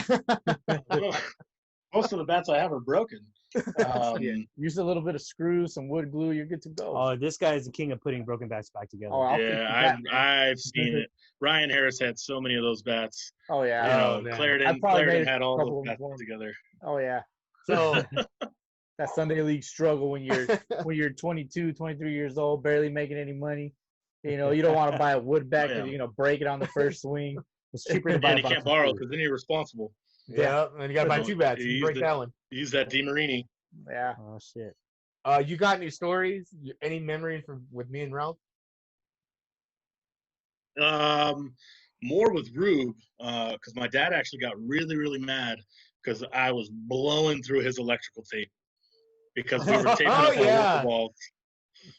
Most of the bats I have are broken. Use a little bit of screw, some wood glue, you're good to go. Oh, this guy is the king of putting broken bats back together. I've seen it. Ryan Harris had so many of those bats. Oh yeah. Clarendon had all those bats together. Oh yeah. So that Sunday league struggle when you're 22, 23 years old, barely making any money. You don't want to buy a wood bat because you're gonna break it on the first swing. It's cheaper to buy. And you can't borrow because then you're responsible. Yeah, and you gotta buy two bats. You break that one. Use that DeMarini. Yeah. Oh shit. You got any stories? Any memories with me and Ralph? more with Rube, because my dad actually got really, really mad because I was blowing through his electrical tape because we were taping up our wiffle balls.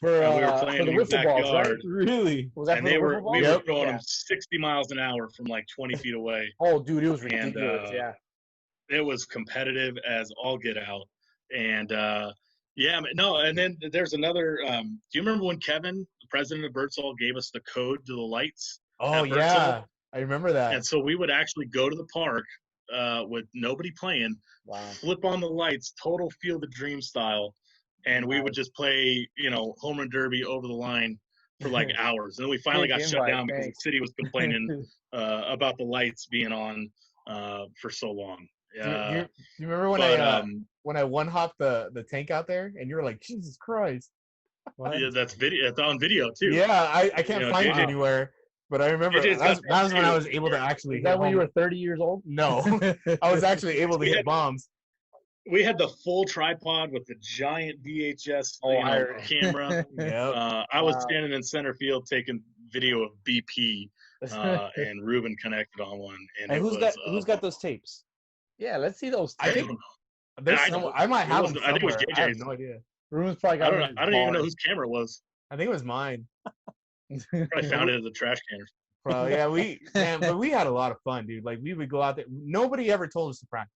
And we were playing in his backyard. Balls, right? Really? Was that and for we were throwing yeah. them 60 miles an hour from like 20 feet away. Oh, dude, it was ridiculous. And, yeah. It was competitive as all get out. And and then there's another. Do you remember when Kevin, the president of Birdsall, gave us the code to the lights? Oh yeah, I remember that. And so we would actually go to the park with nobody playing, flip on the lights, total Field of Dreams style, and we would just play, home run derby over the line for like hours. And then we finally got shut down because the city was complaining about the lights being on for so long. Do you remember when I one hopped the tank out there and you were like, Jesus Christ? Yeah, that's video. It's on video too. Yeah, I can't find it anywhere. But I remember that was when I was able to actually. Is that when you were 30 years old? No, I was actually able to hit bombs. We had the full tripod with the giant VHS camera. Yep. I was standing in center field taking video of BP, and Ruben connected on one. And who's got those tapes? Yeah, let's see those tapes. I think I might have them somewhere. I think it was JJ's. I have no idea. Ruben's probably got I don't even know whose camera it was. I think it was mine. I found it in the trash cans. Bro, yeah, but we had a lot of fun, dude. Like we would go out there. Nobody ever told us to practice.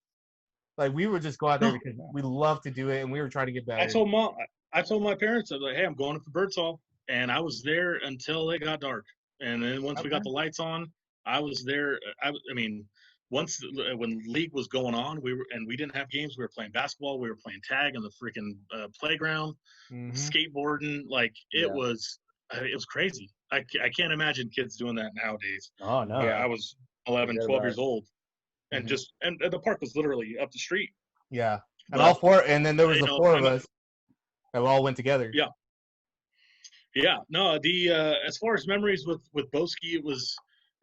Like we would just go out there because we love to do it, and we were trying to get better. I told my parents, I was like, "Hey, I'm going up to Birdsall," and I was there until it got dark. And then once we got the lights on, I was there. I mean, when league was going on, we didn't have games. We were playing basketball, we were playing tag in the freaking playground, skateboarding. Like it was crazy. I can't imagine kids doing that nowadays. Oh no. I was 11, 12 years old, and and the park was literally up the street. Yeah, and then there was the four of us that all went together. Yeah. Yeah. No, the as far as memories with Boski,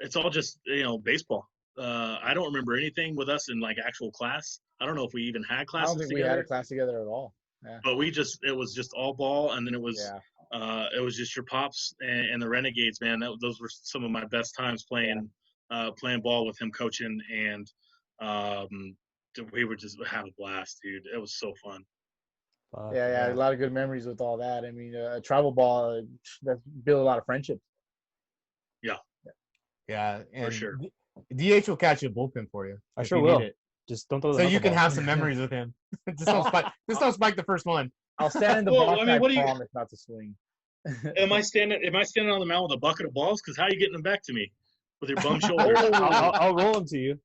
it's all just baseball. I don't remember anything with us in like actual class. I don't know if we even had classes I don't think together. we had a class together at all. Yeah. But it was just all ball, and then it was just your pops and the Renegades, man. Those were some of my best times playing ball with him coaching, and we were just having a blast, dude. It was so fun. A lot of good memories with all that. I mean, travel ball that's built a lot of friendships. Yeah, and for sure. DH will catch a bullpen for you. I sure will. Just don't throw the so you can have some memories with him. Just don't spike the first one. I'll stand in the ball. I promise not to swing. Am I standing on the mound with a bucket of balls? Because how are you getting them back to me with your bum shoulders? I'll roll them to you.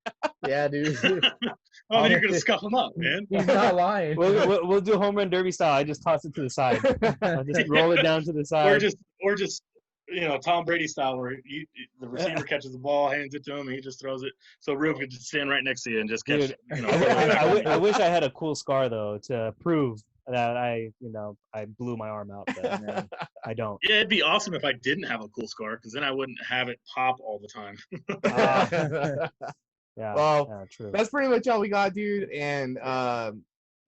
Yeah, dude. Then you're gonna scuff them up, man. He's not lying. We'll do home run derby style. I just toss it to the side. I'll just roll it down to the side. Or just Tom Brady style, where the receiver catches the ball, hands it to him, and he just throws it. So Rube could just stand right next to you and just catch. Dude, I wish I had a cool scar though to prove that I blew my arm out. But I don't. Yeah, it'd be awesome if I didn't have a cool scar, because then I wouldn't have it pop all the time. Well, true. That's pretty much all we got, dude. And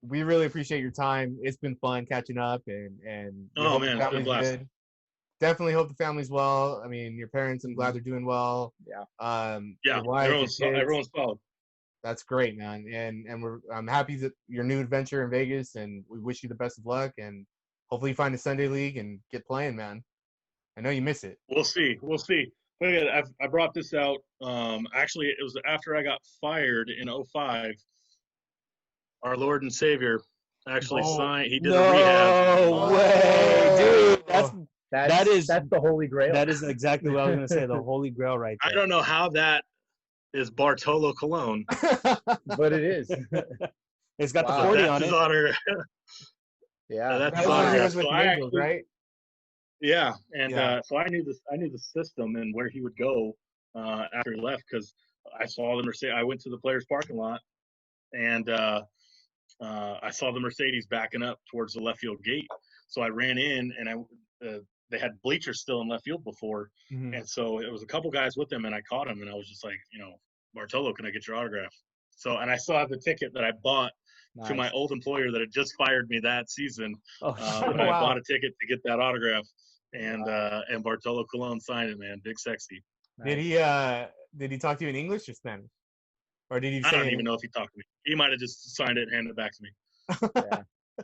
we really appreciate your time. It's been fun catching up, and oh man, it's been a blast. Good. Definitely hope the family's well. I mean, your parents, I'm glad they're doing well. Yeah. Your wife, everyone's solid. That's great, man. And I'm happy that your new adventure in Vegas, and we wish you the best of luck, and hopefully you find a Sunday league and get playing, man. I know you miss it. We'll see. I brought this out. Actually, it was after I got fired in 2005. Our Lord and Savior actually signed. He did a rehab. No way, dude. That's the Holy Grail. That is exactly what I was going to say. The Holy Grail, right there. I don't know how that is Bartolo Colon, but it is. It's got the 40 on it. His honor. Yeah, that's his honor. With the Angels, right? Yeah, and so I knew the system and where he would go after he left, because I saw the Mercedes. I went to the players' parking lot, and I saw the Mercedes backing up towards the left field gate. So I ran in, and they had bleachers still in left field before, and so it was a couple guys with them, and I caught him, and I was just like, Bartolo, can I get your autograph? So, and I still have the ticket that I bought to my old employer that had just fired me that season. I bought a ticket to get that autograph, and Bartolo Colon signed it, man. Big sexy. Did Did he talk to you in English or Spanish? Or did he say I don't even know if he talked to me. He might have just signed it and handed it back to me. Yeah.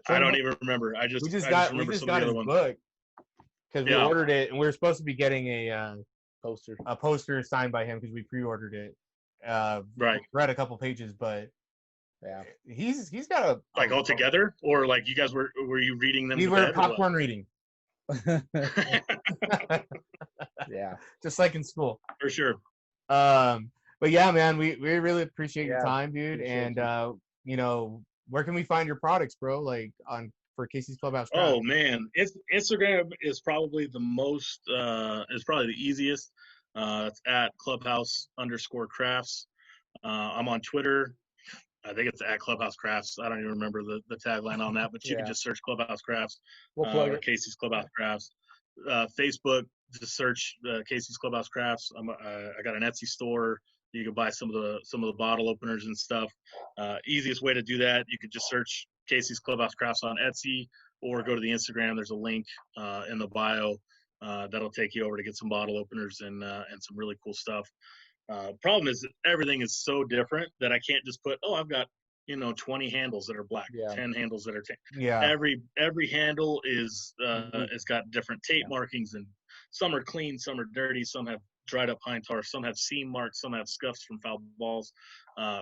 I don't even remember. I just got remember his some of the other ones. book because we Yeah. ordered it and we were supposed to be getting a Poster. poster signed by him because we pre-ordered it. Right. Read a couple pages, but Yeah. he's got a Like all together, or like you guys were you reading them? We to were bed, or what? popcorn reading, Yeah. just like in school. For sure. But yeah, man, we really appreciate your Yeah, time, dude. appreciate And you know, where can we find your products, bro? Like for Casey's Clubhouse. Oh man, Instagram is probably the most is probably the easiest. It's at Clubhouse_crafts. I'm on Twitter. I think it's at Clubhouse Crafts. I don't even remember the tagline on that, but you can just search Clubhouse Crafts We'll plug or it. Casey's Clubhouse Crafts. Facebook, just search Casey's Clubhouse Crafts. I got an Etsy store. You can buy some of the bottle openers and stuff. Easiest way to do that, you could just search Casey's Clubhouse Crafts on Etsy, or go to the Instagram. There's a link in the bio that'll take you over to get some bottle openers and some really cool stuff. Problem is that everything is so different that I can't just put, I've got 20 handles that are black, 10 handles that are tan. Yeah. Every handle is it's got different tape markings, and some are clean, some are dirty, some have dried up pine tar, some have seam marks, some have scuffs from foul balls.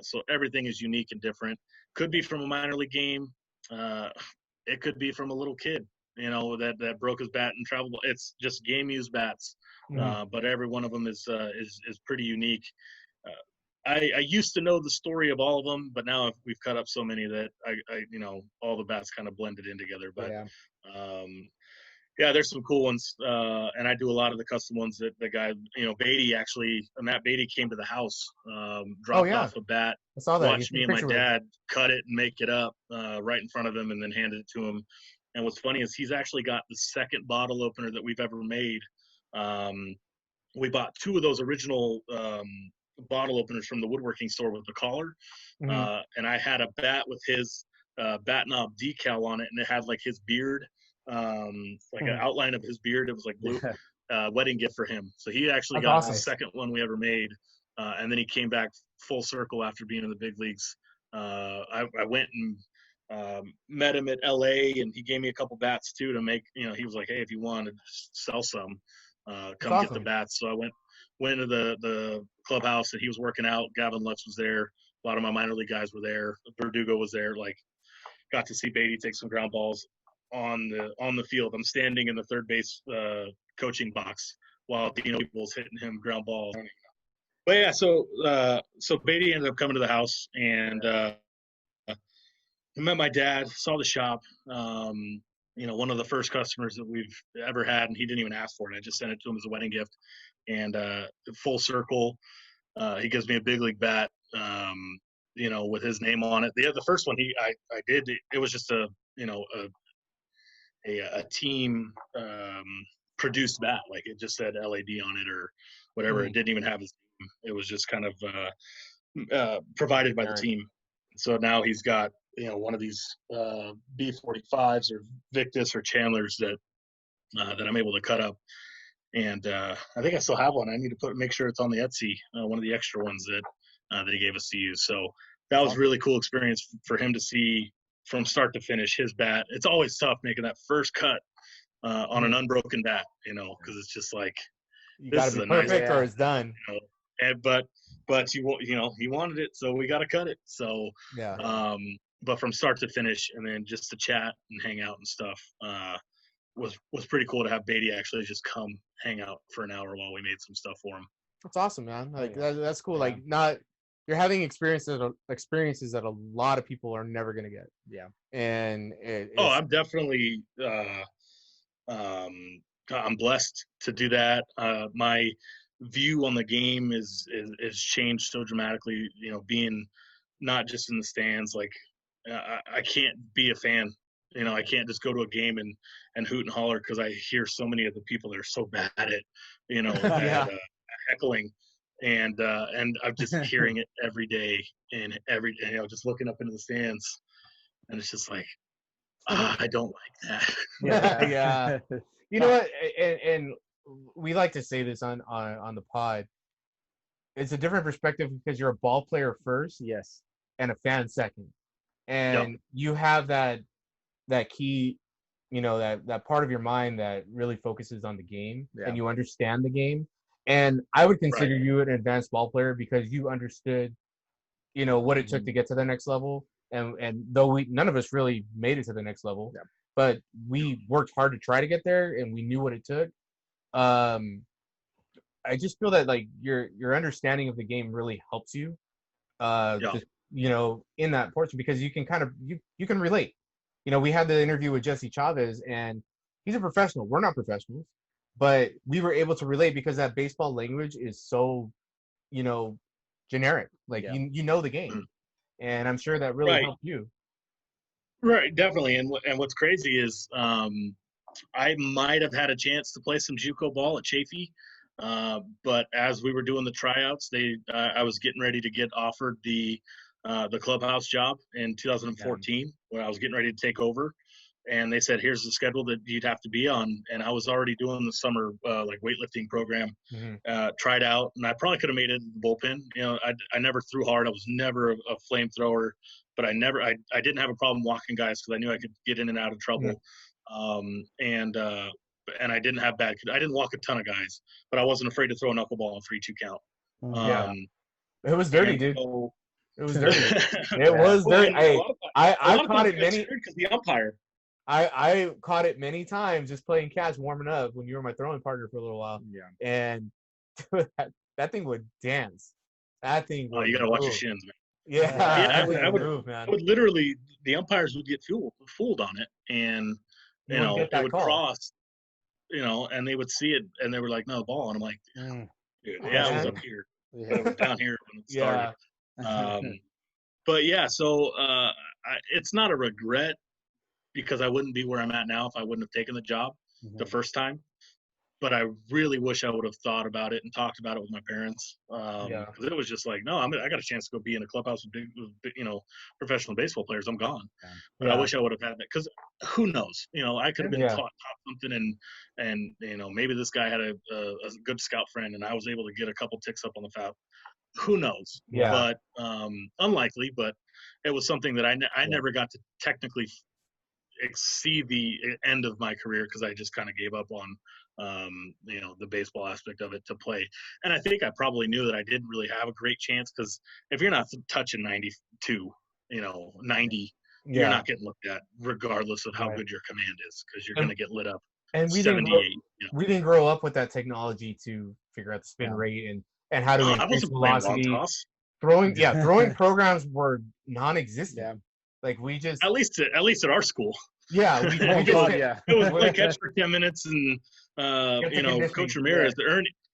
So everything is unique and different. Could be from a minor league game. It could be from a little kid, that broke his bat in travel. It's just game used bats. But every one of them is pretty unique. I used to know the story of all of them, but now we've cut up so many that I all the bats kind of blended in together. But there's some cool ones, and I do a lot of the custom ones that the guy, Beatty Matt Beatty came to the house, dropped off a bat, I saw that. watched me and my dad cut it and make it up right in front of him, and then handed it to him. And what's funny is he's actually got the second bottle opener that we've ever made. We bought 2 of those original bottle openers from the woodworking store with the collar, and I had a bat with his bat knob decal on it, and it had like his beard, like an outline of his beard. It was like blue. Wedding gift for him. So he actually got the second one we ever made, and then he came back full circle after being in the big leagues. I went and met him at LA, and he gave me a couple bats too to make. He was like, "Hey, if you want to sell some, come get the bats." So I went to the clubhouse, and he was working out. Gavin Lutz was there. A lot of my minor league guys were there. Verdugo was there. Like, got to see Beatty take some ground balls on the field. I'm standing in the third base coaching box while Dino was hitting him ground balls. But yeah, so Beatty ended up coming to the house, and I met my dad, saw the shop. One of the first customers that we've ever had, and he didn't even ask for it. I just sent it to him as a wedding gift. And full circle, he gives me a big league bat, with his name on it. The first one I did, it was just a team produced bat. Like, it just said LAD on it or whatever. It didn't even have his name. It was just kind of provided by the team. So now he's got, one of these B45s or Victus or Chandlers that I'm able to cut up. And I think I still have one. I need to make sure it's on the Etsy, one of the extra ones that he gave us to use. So that was a really cool experience for him to see from start to finish his bat. It's always tough making that first cut on an unbroken bat, because it's just like, you got to be perfect or it's done. But he wanted it, so we got to cut it. So but from start to finish, and then just to chat and hang out and stuff, was pretty cool to have Beatty actually just come hang out for an hour while we made some stuff for him. That's awesome, man. Like that's cool. Like, you're having experiences that a lot of people are never gonna get. Yeah. And I'm definitely I'm blessed to do that. My view on the game is changed so dramatically. Being not just in the stands, like I can't be a fan. I can't just go to a game and hoot and holler, because I hear so many of the people that are so bad at heckling, and I'm just hearing it every day, and just looking up into the stands, and it's just like, I don't like that. Yeah. You know what? And we like to say this on the pod. it's a different perspective because you're a ball player first Yes. and a fan second, and you have that key, that part of your mind that really focuses on the game, and you understand the game. And I would consider you an advanced ball player because you understood, what it took to get to the next level. And though none of us really made it to the next level, but we worked hard to try to get there, and we knew what it took. I just feel that like your understanding of the game really helps you, in that portion, because you can kind of you can relate. We had the interview with Jesse Chavez, and he's a professional. We're not professionals, but we were able to relate because that baseball language is so, generic. Like you know the game, and I'm sure that really helped you. Right, definitely. And what's crazy is I might have had a chance to play some JUCO ball at Chafee, but as we were doing the tryouts, I was getting ready to get offered the Clubhouse job in 2014 when I was getting ready to take over, and they said, "Here's the schedule that you'd have to be on." And I was already doing the summer like weightlifting program, tried out, and I probably could have made it in the bullpen. I never threw hard. I was never a flamethrower, but I didn't have a problem walking guys because I knew I could get in and out of trouble. And I didn't have bad. I didn't walk a ton of guys, but I wasn't afraid to throw a knuckleball on 3-2 count. It was dirty, dude. So, it was dirty. It was dirty. I caught it many because the umpire. I caught it many times just playing catch, warming up when you were my throwing partner for a little while. Yeah. And that thing would dance. That thing. Oh, you gotta watch your shins, man. Yeah, I would literally, the umpires would get fooled on it, and it would cross, and they would see it, and they were like, "No, ball," and I'm like, "Dude, yeah, it was up here, but it was down here when it started." But yeah, so it's not a regret because I wouldn't be where I'm at now if I wouldn't have taken the job the first time. But I really wish I would have thought about it and talked about it with my parents. Because it was just like, no, I got a chance to go be in a clubhouse with professional baseball players. I'm gone. But I wish I would have had that, because who knows? I could have been taught something, and maybe this guy had a good scout friend, and I was able to get a couple ticks up on the foul. Who knows? But unlikely. But it was something that I never got to technically exceed the end of my career because I just kind of gave up on the baseball aspect of it to play. And I think I probably knew that I didn't really have a great chance, because if you're not touching 92, 90, you're not getting looked at regardless of how good your command is, because you're going to get lit up. And we 78. We didn't grow up with that technology to figure out the spin rate and how to increase velocity. Throwing programs were non-existent. Like we just at least at our school. Yeah, it was play catch for 10 minutes, and Coach Ramirez,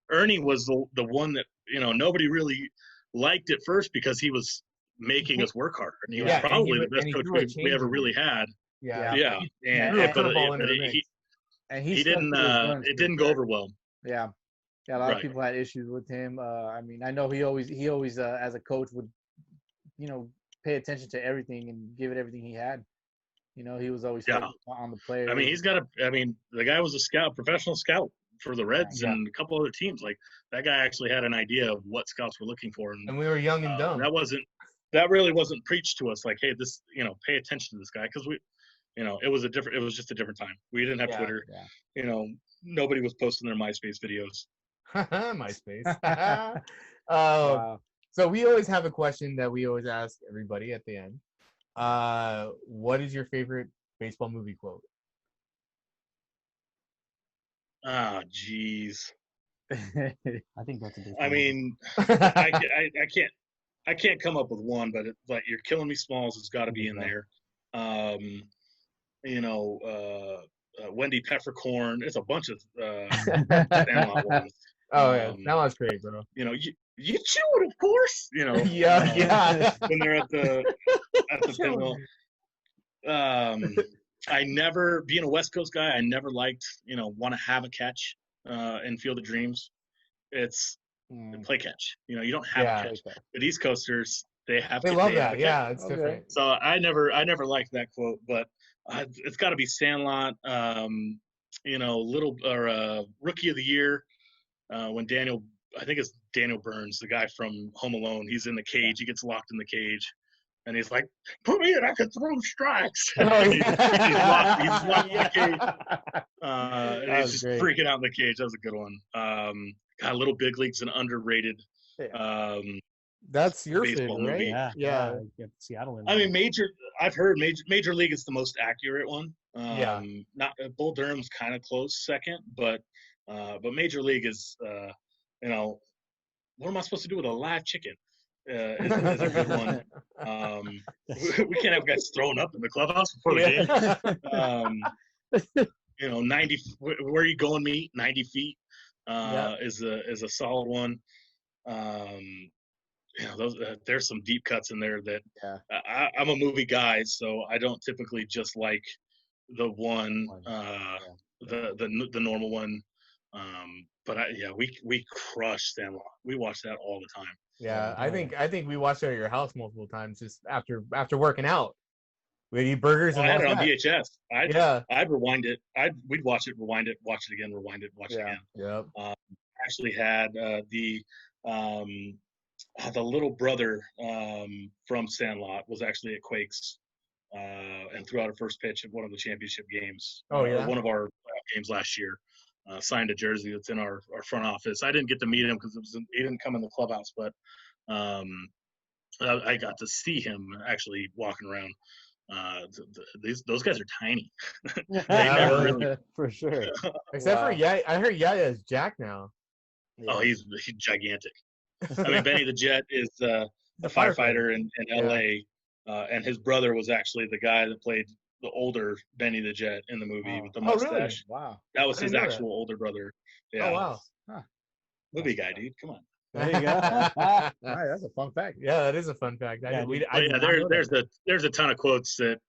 Ernie was the one that nobody really liked at first because he was making us work harder, and he was probably the best coach we ever really had. And he didn't. It didn't go over well. Yeah, a lot of people had issues with him. I mean, I know he always as a coach would, pay attention to everything and give it everything he had. He was always on the players. I mean, the guy was a professional scout for the Reds and a couple other teams. Like, that guy actually had an idea of what scouts were looking for, and we were young and dumb. That really wasn't preached to us. Like, hey, this, pay attention to this guy, because we, it was just a different time. We didn't have Twitter. Nobody was posting their MySpace videos. MySpace. Wow. So we always have a question that we always ask everybody at the end. What is your favorite baseball movie quote? Ah, jeez. I think that's a big. I mean, I can't come up with one, but it's like, You're Killing Me, Smalls has got to be in there. Wendy Peppercorn. It's a bunch of Sandlot ones. Oh yeah, Sandlot's great, bro. You chew it, of course. When they're at the pinwheel. I never, being a West Coast guy, I never liked, want to have a catch in Field of Dreams. It's play catch. You don't have a catch. But East Coasters, they love that. Yeah, it's different. So I never liked that quote, but it's got to be Sandlot. Rookie of the year when Daniel I think it's Daniel Burns, the guy from Home Alone. He's in the cage. He gets locked in the cage, and he's like, "Put me in. I can throw strikes." He's locked in the cage. And he's just freaking out in the cage. That was a good one. God, Little Big League's an underrated that's your baseball favorite, movie. right? Yeah. Seattle. I mean, I've heard Major League is the most accurate one. Not Bull Durham's kind of close second, but Major League is what am I supposed to do with a live chicken? Is a good one. We can't have guys thrown up in the clubhouse before the game. 90. Where are you going, meet? 90 feet is a solid one. There's some deep cuts in there that I'm a movie guy, so I don't typically just like the one, the normal one. But we crushed Sandlot. We watched that all the time. Yeah, I think we watched it at your house multiple times just after working out. We'd eat burgers and I had it on VHS. I'd rewind it. We'd watch it, rewind it, watch it again, rewind it, watch it again. Yep. Actually had the little brother from Sandlot was actually at Quakes and threw out a first pitch at one of the championship games. One of our games last year. Signed a jersey that's in our front office. I didn't get to meet him because he didn't come in the clubhouse, but I got to see him actually walking around. Those guys are tiny. They never really, for sure. Except for I heard Yaya is Jack now. Oh, he's gigantic. I mean, Benny the Jet is a firefighter in L.A., and his brother was actually the guy that played the older Benny the Jet in the movie with the mustache. Oh, really? Wow. That was his actual older brother. Yeah. Oh, wow. Huh. Movie guy, dude. Come on. There you go. All right, that's a fun fact. Yeah, that is a fun fact. There's a ton of quotes that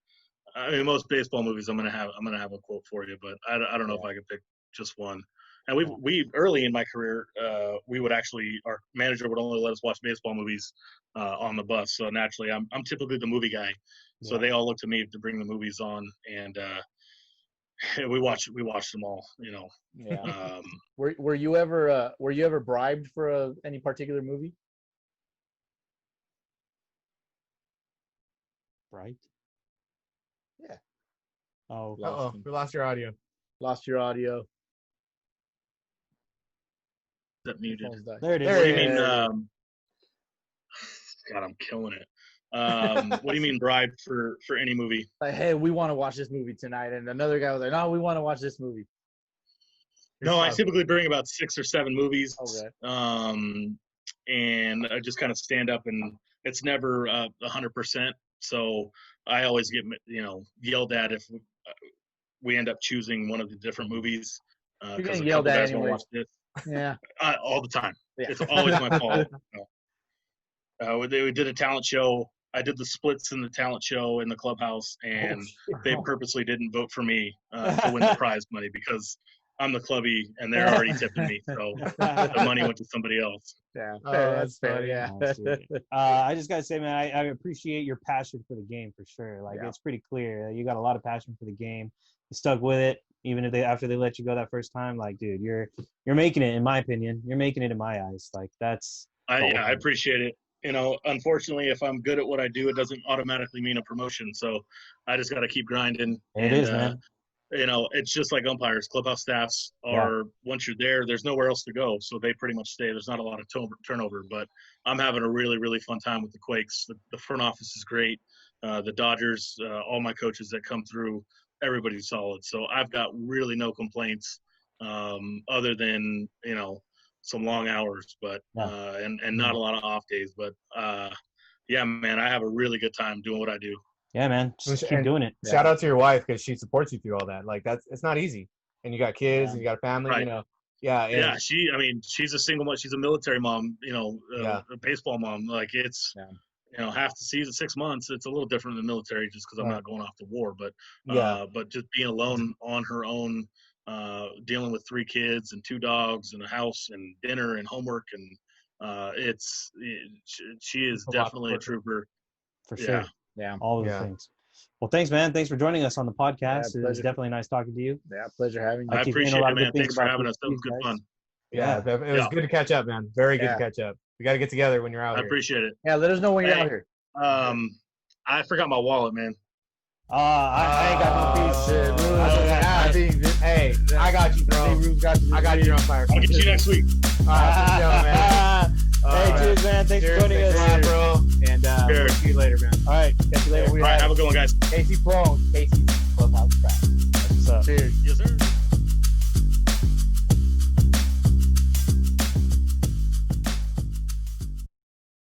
I mean, most baseball movies I'm gonna have a quote for you, but I don't know if I could pick just one. And we early in my career, we would actually, our manager would only let us watch baseball movies on the bus. So naturally, I'm typically the movie guy. So they all look to me to bring the movies on, and we watched them all. Yeah. Were you ever bribed for any particular movie? Bribed? Yeah. Oh, we lost your audio. Lost your audio. That muted. There it is. What do you mean? God, I'm killing it. What do you mean bribed for any movie? Like, hey, we want to watch this movie tonight, and another guy was like, no, we want to watch this movie. No, I typically bring about 6 or 7 movies. Okay. And I just kind of stand up, and it's never 100%. So I always get yelled at if we end up choosing one of the different movies. You're getting yelled at anyway. Yeah. All the time. Yeah. It's always my fault. We did a talent show. I did the splits in the talent show in the clubhouse, and they purposely didn't vote for me to win the prize money because I'm the clubby and they're already tipping me. So the money went to somebody else. Yeah. That's fair. Yeah. I just got to say, man, I appreciate your passion for the game for sure. Like, it's pretty clear. You got a lot of passion for the game. You stuck with it. Even if after they let you go that first time, like, dude, you're making it, in my opinion. You're making it in my eyes. Like, that's. I appreciate it. Unfortunately, if I'm good at what I do, it doesn't automatically mean a promotion. So I just got to keep grinding. It is, man. It's just like umpires. Clubhouse staffs are, once you're there, there's nowhere else to go. So they pretty much stay. There's not a lot of turnover, but I'm having a really, really fun time with the Quakes. The front office is great. The Dodgers, all my coaches that come through, everybody's solid. So I've got really no complaints other than, some long hours, but and not a lot of off days. But yeah, man, I have a really good time doing what I do. Yeah, man, just keep doing it. Shout out to your wife because she supports you through all that. Like, it's not easy, and you got kids and you got a family. Right. Yeah. She's a single mom. She's a military mom. A baseball mom. Like, it's half the season, 6 months. It's a little different than the military just because I'm not going off to war. But but just being alone on her own. Dealing with 3 kids and 2 dogs and a house and dinner and homework, and she is definitely a trooper for sure. Yeah, all those things. Well, thanks, man. Thanks for joining us on the podcast. It was definitely nice talking to you. Yeah, pleasure having you. I appreciate it, man. Thanks for having us. That was good fun. Yeah, it was good to catch up, man. Very good to catch up. We got to get together when you're out here. I appreciate it. Yeah, let us know when you're out here. I forgot my wallet, man. I ain't got no piece. Hey, I got you, bro. I got you on fire. I'll get you next week. All right, hey, cheers, man. Thanks for joining us. Thanks, bro. And see you later, man. All right, catch you later. All right, have a good one, guys. Casey Ploehn, Casey's Clubhouse Craft. What's up? Cheers. Yes, sir.